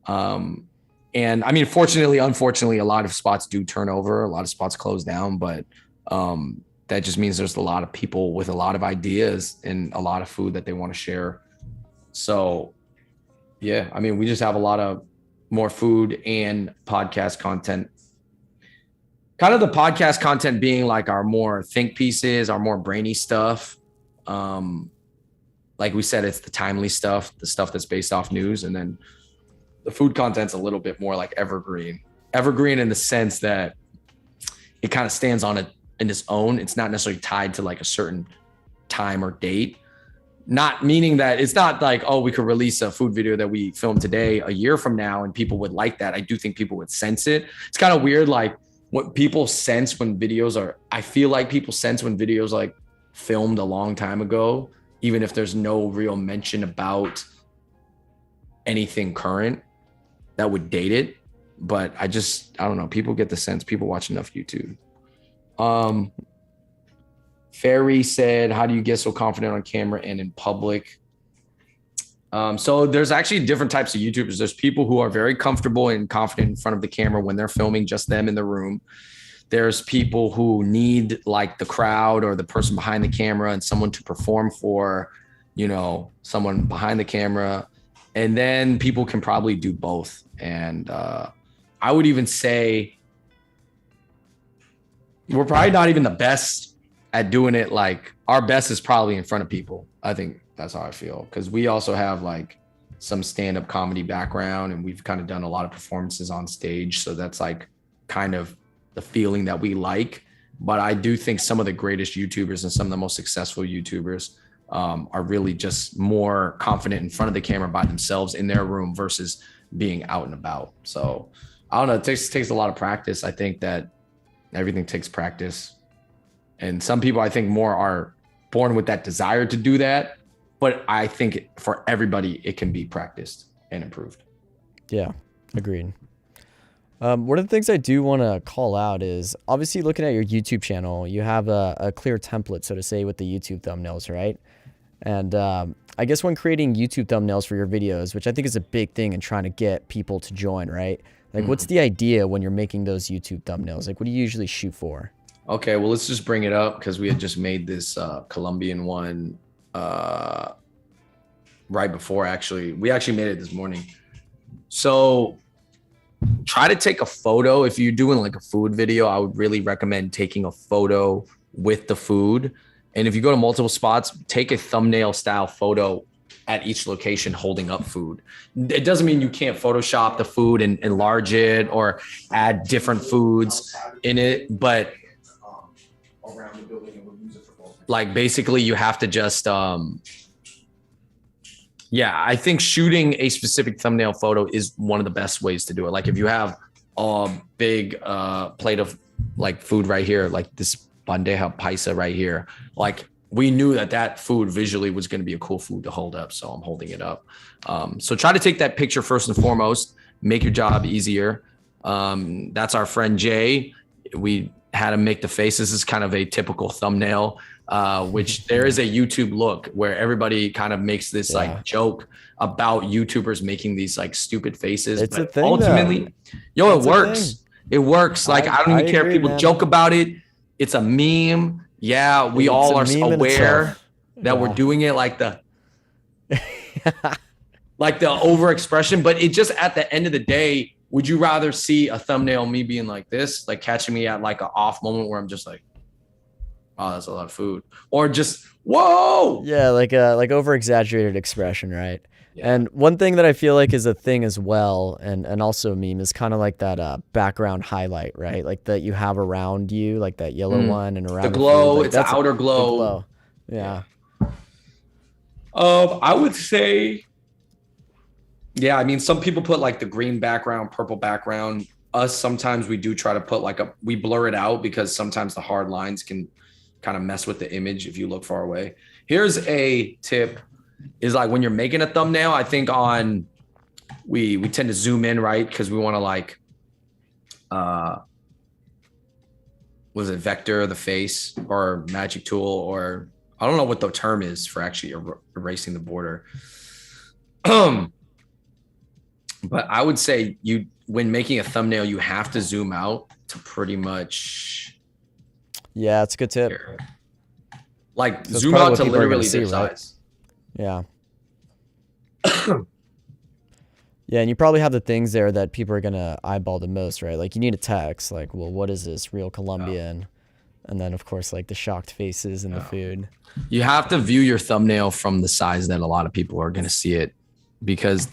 And I mean, unfortunately, a lot of spots do turn over, a lot of spots close down, but that just means there's a lot of people with a lot of ideas and a lot of food that they want to share. So yeah, I mean, we just have a lot of more food and podcast content. Kind of the podcast content being like our more think pieces, our more brainy stuff. Like we said, it's the timely stuff, the stuff that's based off news. And then the food content's a little bit more like evergreen in the sense that it kind of stands on it in its own. It's not necessarily tied to like a certain time or date. Not meaning that it's not like, oh, we could release a food video that we filmed today a year from now and people would like that. I do think people would sense it. It's kind of weird, like what people sense when videos are, I feel like people sense when videos like filmed a long time ago, even if there's no real mention about anything current that would date it. But I don't know. People get the sense. People watch enough YouTube. Ferry said, how do you get so confident on camera and in public? So there's actually different types of YouTubers. There's people who are very comfortable and confident in front of the camera when they're filming, just them in the room. There's people who need like the crowd or the person behind the camera and someone to perform for, you know, someone behind the camera. And then people can probably do both. And I would even say we're probably not even the best at doing it. Like our best is probably in front of people. I think that's how I feel. Cause we also have like some stand-up comedy background and we've kind of done a lot of performances on stage. So that's like kind of the feeling that we like. But I do think some of the greatest YouTubers and some of the most successful YouTubers are really just more confident in front of the camera by themselves in their room versus being out and about. So I don't know, it takes a lot of practice. I think that everything takes practice. And some people, I think, more are born with that desire to do that. But I think for everybody, it can be practiced and improved. Yeah, agreed. One of the things I do want to call out is obviously looking at your YouTube channel, you have a clear template, so to say, with the YouTube thumbnails, right? And I guess when creating YouTube thumbnails for your videos, which I think is a big thing in trying to get people to join, right? Like, what's the idea when you're making those YouTube thumbnails? Like, what do you usually shoot for? Okay, well, let's just bring it up because we had just made this Colombian one right before, actually. We actually made it this morning. So try to take a photo. If you're doing like a food video, I would really recommend taking a photo with the food. And if you go to multiple spots, take a thumbnail style photo at each location holding up food. It doesn't mean you can't Photoshop the food and enlarge it or add different foods in it, but around the building and we'll use it for both. like basically you have to just I think shooting a specific thumbnail photo is one of the best ways to do it. Like if you have a big plate of like food right here, like this bandeja paisa right here, like we knew that food visually was going to be a cool food to hold up, so I'm holding it up. So try to take that picture first and foremost, make your job easier. That's our friend Jay. We had him make the face. This is kind of a typical thumbnail, which there is a YouTube look where everybody kind of makes this like joke about YouTubers making these like stupid faces. It's but a thing, ultimately, though. it works. It works. Like I don't even care if people joke about it. It's a meme. Yeah, we all are aware that we're doing it like the like the overexpression, but it just at the end of the day, would you rather see a thumbnail me being like this, like catching me at like an off moment where I'm just like, oh, that's a lot of food, or just whoa? Yeah, like over exaggerated expression, right? Yeah. And one thing that I feel like is a thing as well, and also a meme, is kind of like that background highlight, right? Like that you have around you, like that yellow one and around the glow. Like it's an outer glow. Yeah. I would say, yeah. I mean, some people put like the green background, purple background. Us sometimes we do try to put like we blur it out because sometimes the hard lines can kind of mess with the image if you look far away. Here's a tip. Is like when you're making a thumbnail, I think we tend to zoom in, right? Because we want to like, was it vector the face or magic tool, or I don't know what the term is for actually erasing the border. But I would say when making a thumbnail, you have to zoom out to pretty much. Yeah, it's a good tip. Like That's zoom out to literally their size. Yeah. Yeah, and you probably have the things there that people are going to eyeball the most, right? Like you need a text, like, well, what is this, real Colombian? And then, of course, like the shocked faces and the food. You have to view your thumbnail from the size that a lot of people are going to see it, because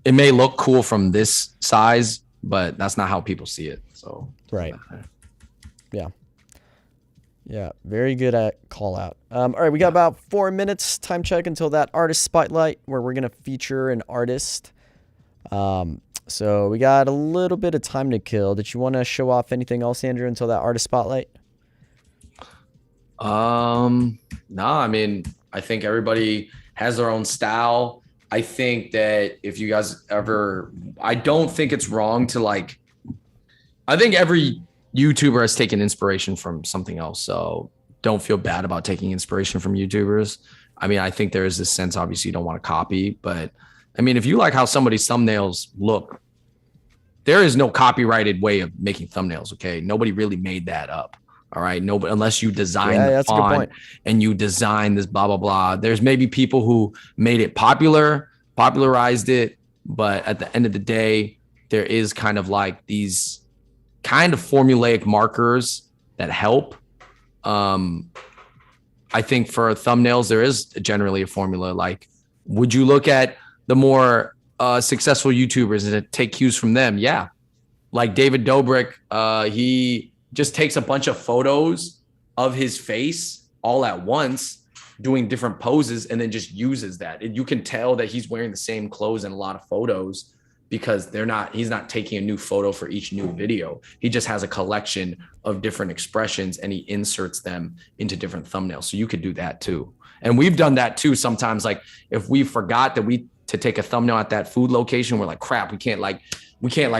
it may look cool from this size, but that's not how people see it. So right. Yeah, very good at call out. All right, we got about 4 minutes time check until that artist spotlight where we're gonna feature an artist. So we got a little bit of time to kill. Did you want to show off anything else, Andrew, until that artist spotlight? No, I mean, I think everybody has their own style. I think that if you guys ever, I don't think it's wrong to like, I think every YouTuber has taken inspiration from something else. So don't feel bad about taking inspiration from YouTubers. I mean, I think there is this sense, obviously you don't want to copy, but I mean, if you like how somebody's thumbnails look, there is no copyrighted way of making thumbnails. Okay. Nobody really made that up. All right. Nobody, unless you design the that's a good font point. and you design this blah, blah, blah. There's maybe people who made it popular, popularized it. But at the end of the day, there is kind of like these kind of formulaic markers that help. I think for thumbnails, there is generally a formula. Like, would you look at the more successful YouTubers and take cues from them? Yeah. Like David Dobrik, he just takes a bunch of photos of his face all at once, doing different poses, and then just uses that. And you can tell that he's wearing the same clothes in a lot of photos because he's not taking a new photo for each new video. He just has a collection of different expressions and he inserts them into different thumbnails. So you could do that too. And we've done that too sometimes. Like if we forgot to take a thumbnail at that food location, we're like, crap, we can't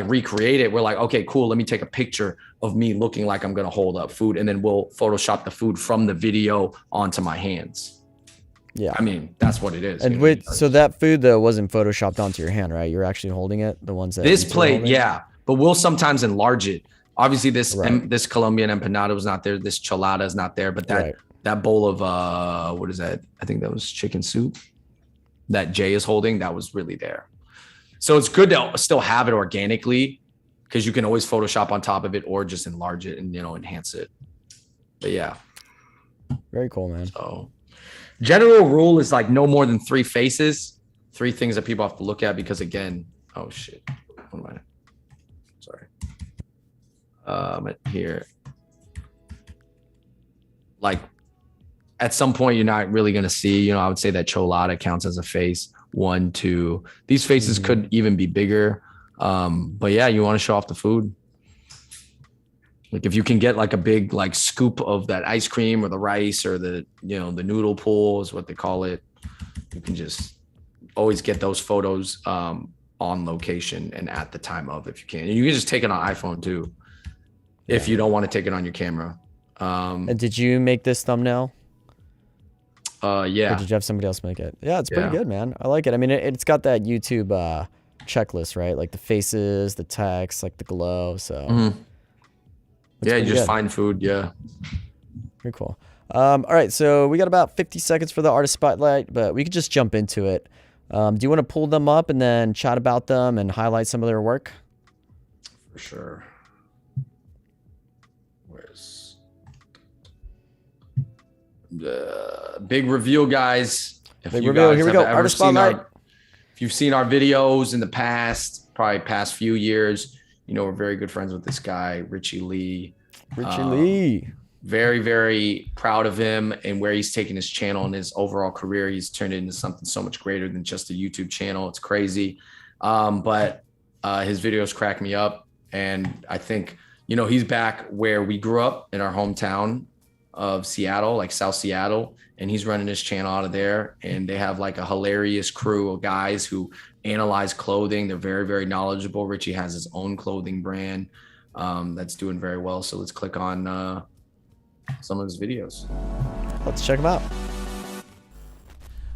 recreate it. We're like, okay, cool. Let me take a picture of me looking like I'm going to hold up food. And then we'll Photoshop the food from the video onto my hands. Yeah. I mean, that's what it is. And wait, so that food though wasn't Photoshopped onto your hand, right? You're actually holding it, the ones that this plate, yeah, but we'll sometimes enlarge it. Obviously this, Right. this Colombian empanada was not there. This cholada is not there, but that bowl of, what is that? I think that was chicken soup that Jay is holding. That was really there. So it's good to still have it organically because you can always Photoshop on top of it or just enlarge it and, enhance it. But yeah. Very cool, man. So general rule is like no more than 3 faces, 3 things that people have to look at because again, oh shit. What am I? Sorry. Here. Like at some point you're not really going to see, I would say that cholada counts as a face. 1, 2. These faces could even be bigger. But yeah, you want to show off the food. Like if you can get like a big like scoop of that ice cream or the rice or the the noodle pool is what they call it. You can just always get those photos on location and at the time of if you can. And you can just take it on iPhone too if you don't want to take it on your camera. And did you make this thumbnail? Yeah. Or did you have somebody else make it? Yeah, it's pretty good, man. I like it. I mean, it's got that YouTube checklist, right? Like the faces, the text, like the glow. So yeah, you just find food. Yeah. Very cool. All right, so we got about 50 seconds for the artist spotlight, but we could just jump into it. Do you want to pull them up and then chat about them and highlight some of their work? For sure. Where's the big reveal, guys? Big reveal. Here we go. Artist spotlight. If you've seen our videos in the past, probably past few years, we're very good friends with this guy, Richie Lee. Lee. Very, very proud of him and where he's taken his channel and his overall career. He's turned it into something so much greater than just a YouTube channel. It's crazy. But his videos crack me up. And I think, he's back where we grew up in our hometown of Seattle, like South Seattle. And he's running his channel out of there. And they have like a hilarious crew of guys who analyze clothing. They're very, very knowledgeable. Richie has his own clothing brand that's doing very well. So let's click on some of his videos. Let's check them out.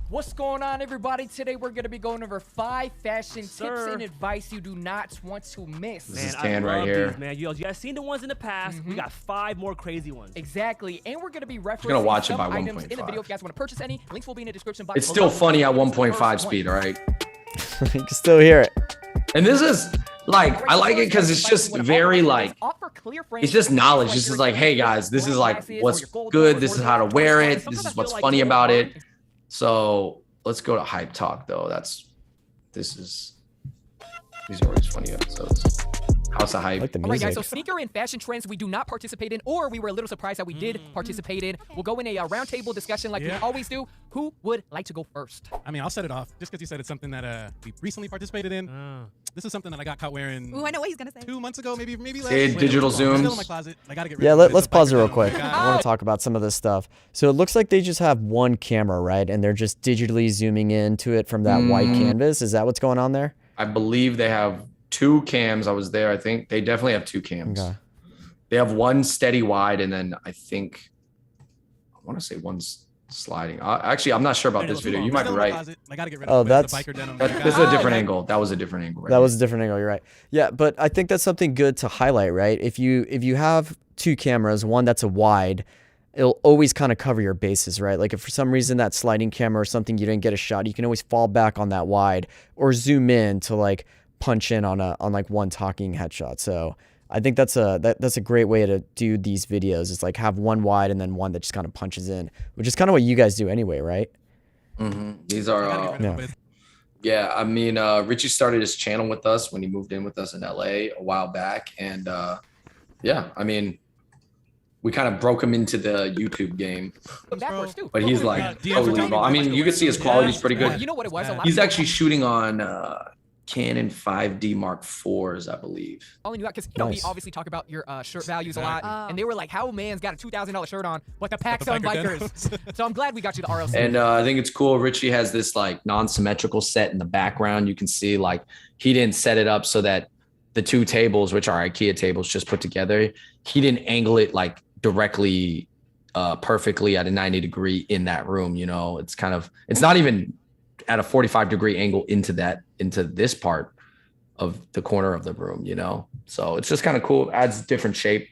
What's going on, everybody? Today we're going to be going over 5 fashion tips and advice you do not want to miss. This is Tan right here. These, man. You guys seen the ones in the past. We got 5 more crazy ones. Exactly. And we're going to be referencing gonna watch it some by items in the 1.5. video. If you guys want to purchase any, links will be in the description box. It's still funny at 1.5 speed, all right? You can still hear it. And this is like, I like it because it's just very like, it's just knowledge. This is like, hey guys, this is like what's good. This is how to wear it. This is what's funny about it. So let's go to hype talk though. These are always funny episodes. House of I Hype. like the All right, music. guys, so sneaker and fashion trends we do not participate in, or we were a little surprised that we did participate in. We'll go in a roundtable discussion like we always do. Who would like to go first? I mean, I'll set it off just because you said it's something that we recently participated in. This is something that I got caught wearing. Ooh, I know what he's gonna say. 2 months ago, maybe last. Hey, digital Still in zooms. my closet. I gotta get rid Yeah, of it. let's It's a pause it biker real denim. quick. Oh my I God. want to talk about some of this stuff. So it looks like they just have one camera, right? And they're just digitally zooming into it from that white canvas. Is that what's going on there? I believe they have 2 cams. I was there. I think they definitely have 2 cams. Okay. They have one steady wide, and then I want to say one's sliding. Actually, I'm not sure about this video. You might be right. I gotta get rid Oh, of it. It's that's- a biker denim. This is a different angle. That was a different angle. Right That was a different angle. You're right. Yeah, but I think that's something good to highlight, right? If you have 2 cameras, one that's a wide, it'll always kind of cover your bases, right? Like if for some reason that sliding camera or something you didn't get a shot, you can always fall back on that wide or zoom in to like punch in on like one talking headshot. So I think that's a great way to do these videos. Is like have one wide and then one that just kind of punches in, which is kind of what you guys do anyway, right? These are yeah. I mean, Richie started his channel with us when he moved in with us in LA a while back, and yeah, I mean, we kind of broke him into the YouTube game, Backwards too. but he's like totally raw. I mean, you can see his quality's pretty good. You know what it was? A lot He's of actually shooting on Canon 5D Mark IVs, I believe. calling you out because you know we Nice. obviously talk about your shirt values a lot, and they were like, "How man's got a $2,000 shirt on, but the packs on biker bikers." So I'm glad we got you the RLC. And I think it's cool. Richie has this like non-symmetrical set in the background. You can see like he didn't set it up so that the 2 tables, which are IKEA tables just put together, he didn't angle it like directly perfectly at a 90-degree in that room. You know, it's not even at a 45-degree angle into this part of the corner of the room, you know? So it's just kind of cool. It adds different shape.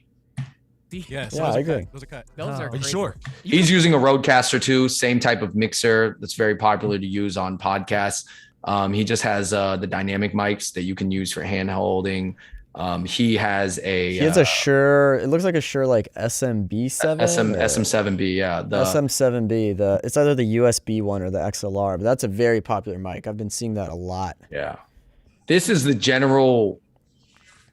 Yeah, so Yeah, I those are agree. cut. Those are cut. Those are Are you crazy. sure? He's using a Rodecaster too, same type of mixer that's very popular to use on podcasts. He just has the dynamic mics that you can use for hand holding. He has a Shure. It looks like a Shure like SMB7. SM7B, yeah. The SM7B. It's either the USB one or the XLR, but that's a very popular mic. I've been seeing that a lot. Yeah. This is the general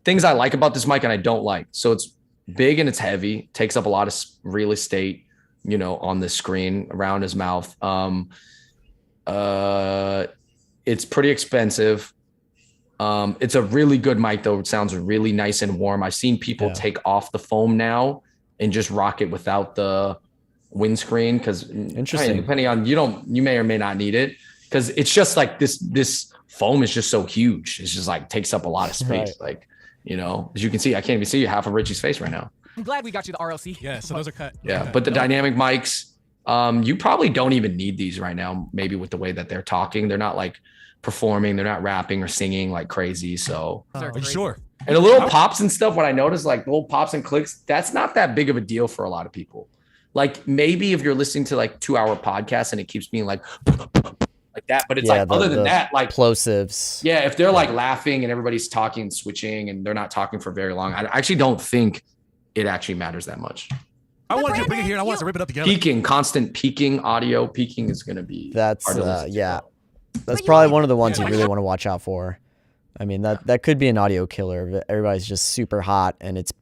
things I like about this mic and I don't like. So it's big and it's heavy, takes up a lot of real estate, you know, on the screen around his mouth. It's pretty expensive. It's a really good mic though. It sounds really nice and warm. I've seen people take off the foam now and just rock it without the windscreen because Interesting. depending on you may or may not need it because it's just like this foam is just so huge. It's just like takes up a lot of space. Right. Like, you know, as you can see, I can't even see half of Richie's face right now. I'm glad we got you the RLC. Yeah, so those are cut. Yeah, but the dynamic mics, you probably don't even need these right now. Maybe with the way that they're talking, they're not like performing, they're not rapping or singing like crazy. So, Those are Are you crazy. sure? and the little pops and stuff. What I noticed, like little pops and clicks, that's not that big of a deal for a lot of people. Like maybe if you're listening to like 2-hour podcasts and it keeps being like that, but it's like other than that, like plosives. yeah, if they're like laughing and everybody's talking and switching and they're not talking for very long, I actually don't think it actually matters that much. I wanted to bring it here and I wanted to rip it up together. Peaking, constant peaking, audio peaking is going to be That's hard to listen to. yeah. That's you probably like- one of the ones Yeah. you really want to watch out for. I mean that could be an audio killer. Everybody's just super hot and it's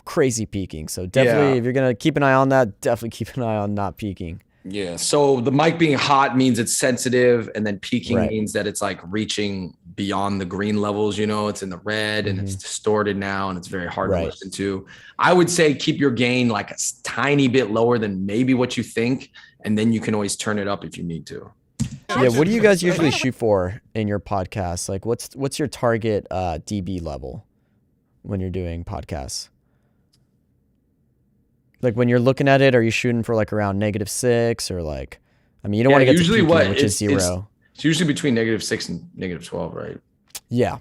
crazy peaking. So definitely, Yeah. if you're gonna keep an eye on that, definitely keep an eye on not peaking. Yeah. So the mic being hot means it's sensitive, and then peaking Right. means that it's like reaching beyond the green levels. You know, it's in the red and it's distorted now, and it's very hard Right. to listen to. I would say keep your gain like a tiny bit lower than maybe what you think, and then you can always turn it up if you need to. Yeah, what do you guys usually shoot for in your podcasts? Like, what's your target dB level when you're doing podcasts? Like when you're looking at it, are you shooting for like around -6 or like? I mean, you don't want to get usually to peaking, what which is it's- 0. It's usually between -6 and -12, right? Yeah.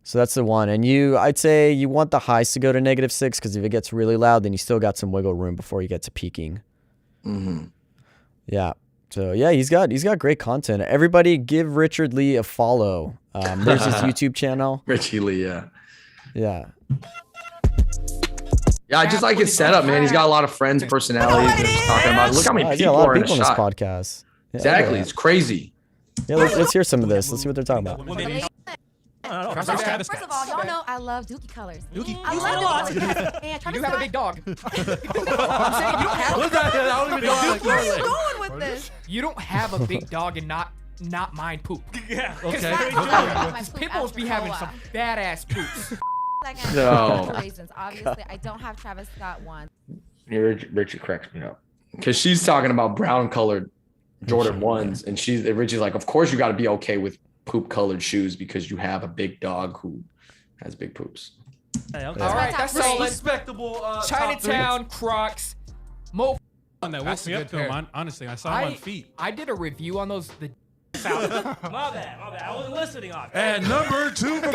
So that's the one. And I'd say you want the highs to go to -6 because if it gets really loud, then you still got some wiggle room before you get to peaking. Mm-hmm. Yeah. So yeah, he's got great content. Everybody give Richard Lee a follow. There's his YouTube channel. Richie Lee, yeah. Yeah. Yeah, I just like his setup, man. He's got a lot of friends, personalities. They're just talking about. Look how many Yeah, people a lot are of in a people on this shot. podcast. Yeah, Exactly, yeah. it's crazy. Yeah, let's hear some of this. Let's see what they're talking about. no. Trust First that. of all, y'all know I love Dookie colors. Dookie? I You love said a lot. Dookie colors. And You do have a big dog. Where are you going with this? You don't have a big dog and not mind poop. Yeah. Okay. Pitbulls be having some badass poops. No. For reasons. Obviously, I don't have Travis Scott one. Richie cracks me up because she's talking about brown colored Jordan 1s, and Richie's like, of course you got to be okay with poop colored shoes because you have a big dog who has big poops. Hey, okay. All right, that's solid. Respectable. Chinatown, Crocs, Mo. That woke me up to him. Honestly, I saw him on feet. I did a review on those. My bad. I wasn't listening. And number 2.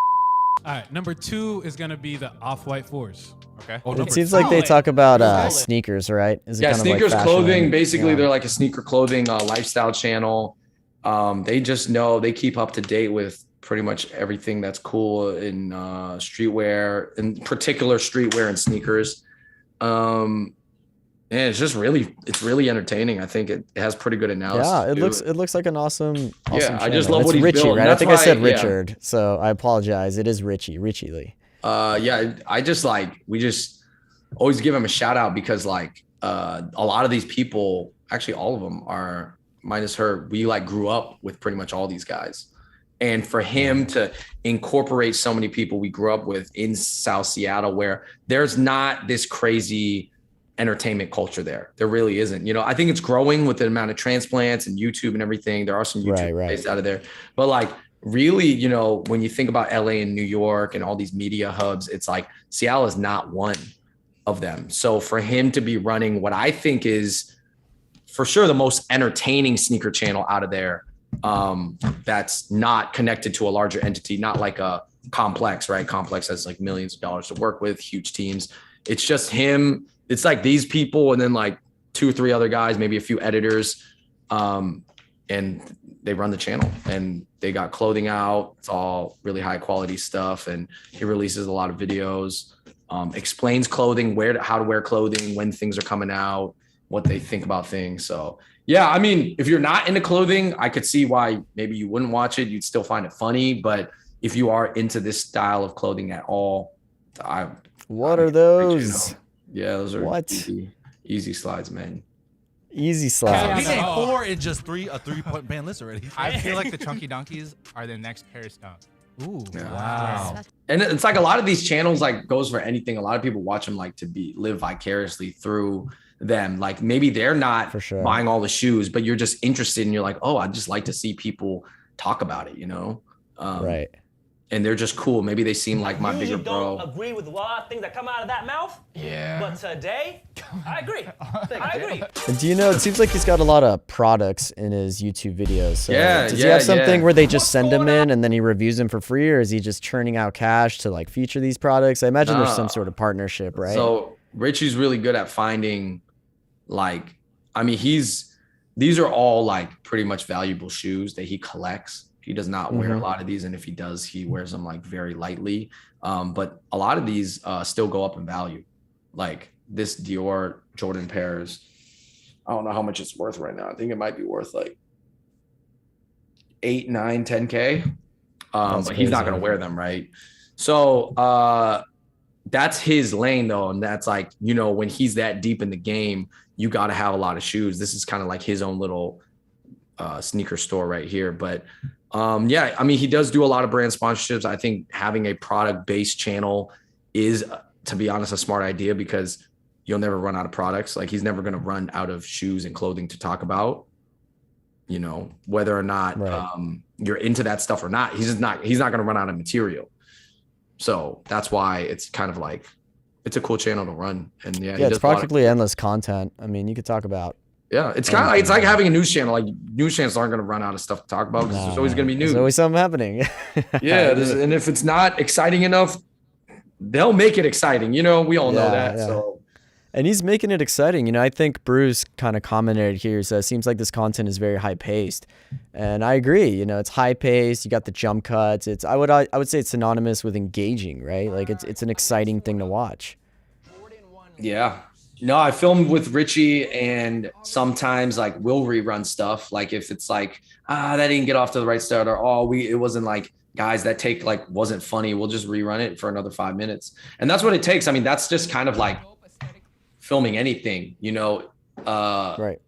All right, number 2 is gonna be the Off-White 4s. Okay. It seems like they talk about sneakers, right? Is it Yeah, kind sneakers, of like clothing. Basically, yeah. they're like a sneaker clothing lifestyle channel. They just know they keep up to date with pretty much everything that's cool in streetwear, in particular streetwear and sneakers. And it's really entertaining. I think it has pretty good analysis. Yeah, it looks like an awesome Yeah, I just channel. love what It's he's Richie, built. right? I think I said Yeah. Richard, so I apologize. It is Richie Lee. Yeah, I just we just always give him a shout out because a lot of these people, actually all of them are, minus her, we grew up with pretty much all these guys. And for him to incorporate so many people we grew up with in South Seattle, where there's not this crazy entertainment culture there really isn't. I think it's growing with the amount of transplants and YouTube and everything. There are some YouTube based out of there, but really, when you think about LA and New York and all these media hubs, it's Seattle is not one of them. So for him to be running what I think is for sure the most entertaining sneaker channel out of there, that's not connected to a larger entity, not like a Complex, right? Complex has millions of dollars to work with, huge teams. It's just him. It's these people and then 2 or 3 other guys, maybe a few editors, and they run the channel and they got clothing out. It's all really high quality stuff. And he releases a lot of videos, explains clothing, how to wear clothing, when things are coming out, what they think about things. So yeah, I mean, if you're not into clothing, I could see why maybe you wouldn't watch it. You'd still find it funny. But if you are into this style of clothing at all, what are those? Yeah, those are what? Easy slides, man. Easy slides. He named 4 in just a 3-point ban list already. I feel like the Chunky Donkeys are the next Paris Stone. Ooh, yeah. wow. And it's a lot of these channels goes for anything. A lot of people watch them to live vicariously through them. Maybe they're not for sure buying all the shoes, but you're just interested and you're like, oh, I'd just like to see people talk about it, right. And they're just cool. Maybe they seem like my bigger bro. Don't agree with a lot of things that come out of that mouth. Yeah. But today, I agree. I agree. And do you know, it seems like he's got a lot of products in his YouTube videos. So yeah. Does he have something where they just send him in and then he reviews them for free, or is he just churning out cash to feature these products? I imagine there's some sort of partnership, right? So Richie's really good at finding these are all pretty much valuable shoes that he collects. He does not wear a lot of these, and if he does, he wears them very lightly. But a lot of these still go up in value. This Dior Jordan pairs, I don't know how much it's worth right now. I think it might be worth 8, 9, 10K. But he's not going to wear them, right? So that's his lane though, and that's when he's that deep in the game, you got to have a lot of shoes. This is kind of his own little sneaker store right here. But yeah, I mean, he does do a lot of brand sponsorships. I think having a product-based channel is, to be honest, a smart idea because you'll never run out of products. He's never going to run out of shoes and clothing to talk about, whether or not you're into that stuff or not. He's not going to run out of material. So that's why it's kind of it's a cool channel to run. And yeah, it's practically endless content. I mean, you could talk about. Yeah, it's kind of it's like having a news channel. News channels aren't going to run out of stuff to talk about because there's always going to be news. There's always something happening. Yeah, and if it's not exciting enough, they'll make it exciting. We all know that. Yeah. So. And he's making it exciting. I think Bruce kind of commented here. So it seems like this content is very high paced, and I agree. It's high paced. You got the jump cuts. I would say it's synonymous with engaging, right? It's an exciting thing to watch. Yeah. No, I filmed with Richie, and sometimes we'll rerun stuff. If it's that didn't get off to the right start, or it wasn't guys, that take like wasn't funny. We'll just rerun it for another 5 minutes. And that's what it takes. I mean, that's just kind of like filming anything, you know. Right.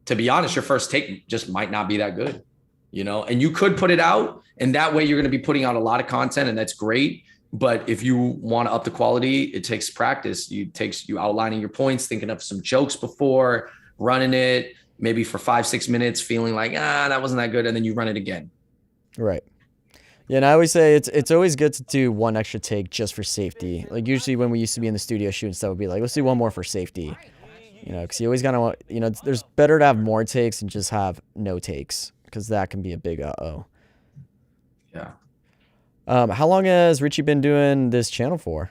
To be honest, your first take just might not be that good, you know, and you could put it out, and that way you're going to be putting out a lot of content, and that's great. But if you want to up the quality, it takes practice. It takes you outlining your points, thinking of some jokes before, running it maybe for 5-6 minutes, feeling like, that wasn't that good. And then you run it again. Right. Yeah, and I always say it's always good to do one extra take just for safety. Like usually when we used to be in the studio shooting stuff, we'd be like, let's do one more for safety. You know, because you always gotta want, you know, there's better to have more takes than just have no takes, because that can be a big uh-oh. Yeah. How long has Richie been doing this channel for?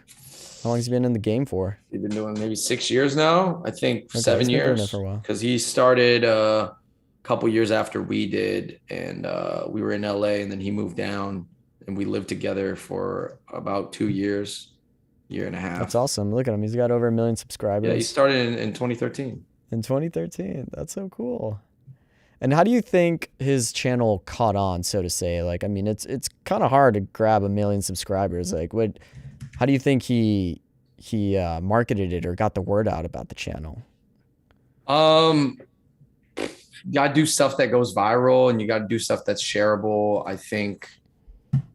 How long has he been in the game for? He's been doing maybe 6 years now. I think Okay, 7 he's been doing years. it for a while. Because he started a couple years after we did, and we were in LA, and then he moved down, and we lived together for about 2 years. Year and a half. That's awesome. Look at him. He's got over 1 million subscribers. Yeah, he started in 2013. In 2013. That's so cool. And how do you think his channel caught on, so to say? Like, I mean, it's kind of hard to grab 1 million subscribers. Like, how do you think he marketed it or got the word out about the channel? You gotta do stuff that goes viral, and you gotta do stuff that's shareable. I think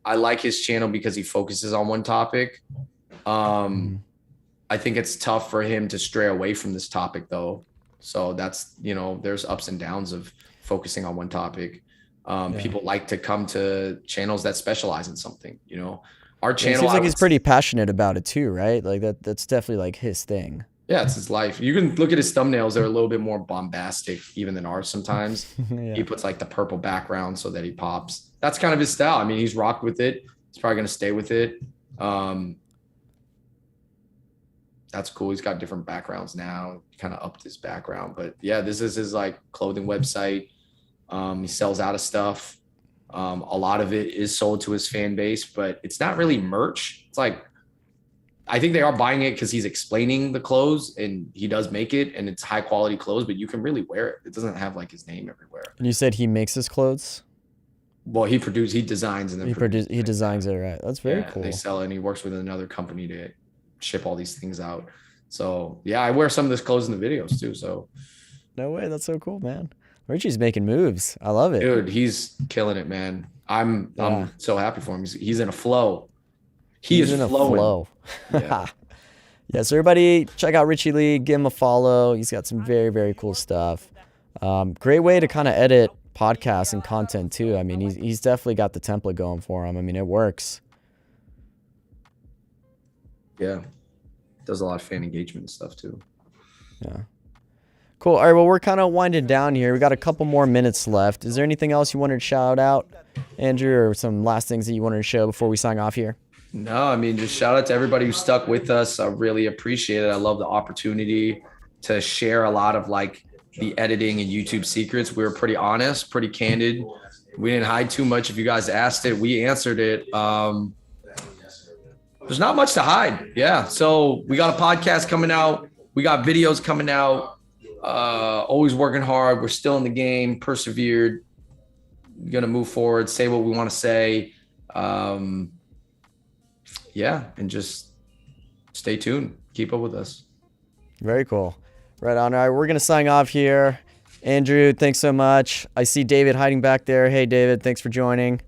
I like his channel because he focuses on one topic. I think it's tough for him to stray away from this topic though. So that's, you know, there's ups and downs of focusing on one topic. People like to come to channels that specialize in something, you know. Our channel, it seems like he's pretty passionate about it too, right? Like that's definitely like his thing. Yeah, it's his life. You can look at his thumbnails. They're a little bit more bombastic even than ours sometimes. Yeah. He puts like the purple background so that he pops. That's kind of his style. I mean, he's rocked with it. He's probably going to stay with it. That's cool. He's got different backgrounds now, kind of upped his background. But yeah, this is his like clothing website. He sells out of stuff. A lot of it is sold to his fan base, but it's not really merch. It's like, I think they are buying it because he's explaining the clothes, and he does make it, and it's high quality clothes, but you can really wear it. It doesn't have like his name everywhere. And you said he makes his clothes? Well, he designs and then he designs it, right? That's very cool. They sell it, and he works with another company to ship all these things out. So yeah, I wear some of this clothes in the videos too. So no way, that's so cool, man. Richie's making moves. I love it, dude. He's killing it, man. I'm so happy for him. He's in a flow. He's in a flow. Yeah. Yeah. So everybody, check out Richie Lee. Give him a follow. He's got some very, very cool stuff. Great way to kind of edit podcasts and content too. I mean, he's definitely got the template going for him. I mean, it works. Yeah. Does a lot of fan engagement and stuff too. Yeah. Cool. All right. Well, we're kind of winding down here. We got a couple more minutes left. Is there anything else you wanted to shout out, Andrew, or some last things that you wanted to show before we sign off here? No, I mean, just shout out to everybody who stuck with us. I really appreciate it. I love the opportunity to share a lot of like the editing and YouTube secrets. We were pretty honest, pretty candid. We didn't hide too much. If you guys asked it, we answered it. There's not much to hide. Yeah. So we got a podcast coming out. We got videos coming out. Always working hard. We're still in the game, persevered, going to move forward, say what we want to say. Yeah. And just stay tuned. Keep up with us. Very cool. Right on. All right. We're going to sign off here. Andrew, thanks so much. I see David hiding back there. Hey, David, thanks for joining.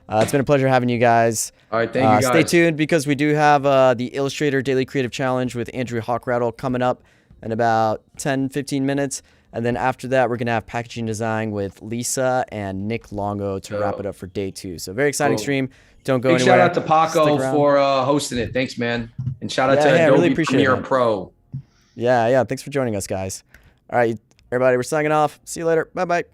It's been a pleasure having you guys. All right, thank you guys. Stay tuned because we do have the Illustrator Daily Creative Challenge with Andrew Hawkrattle coming up in about 10-15 minutes. And then after that, we're going to have packaging design with Lisa and Nick Longo to wrap it up for day 2. So very exciting stream. Don't go anywhere. Shout out to Paco for hosting it. Thanks, man. And shout out to Adobe Premiere Pro. Yeah. Thanks for joining us, guys. All right, everybody, we're signing off. See you later. Bye-bye.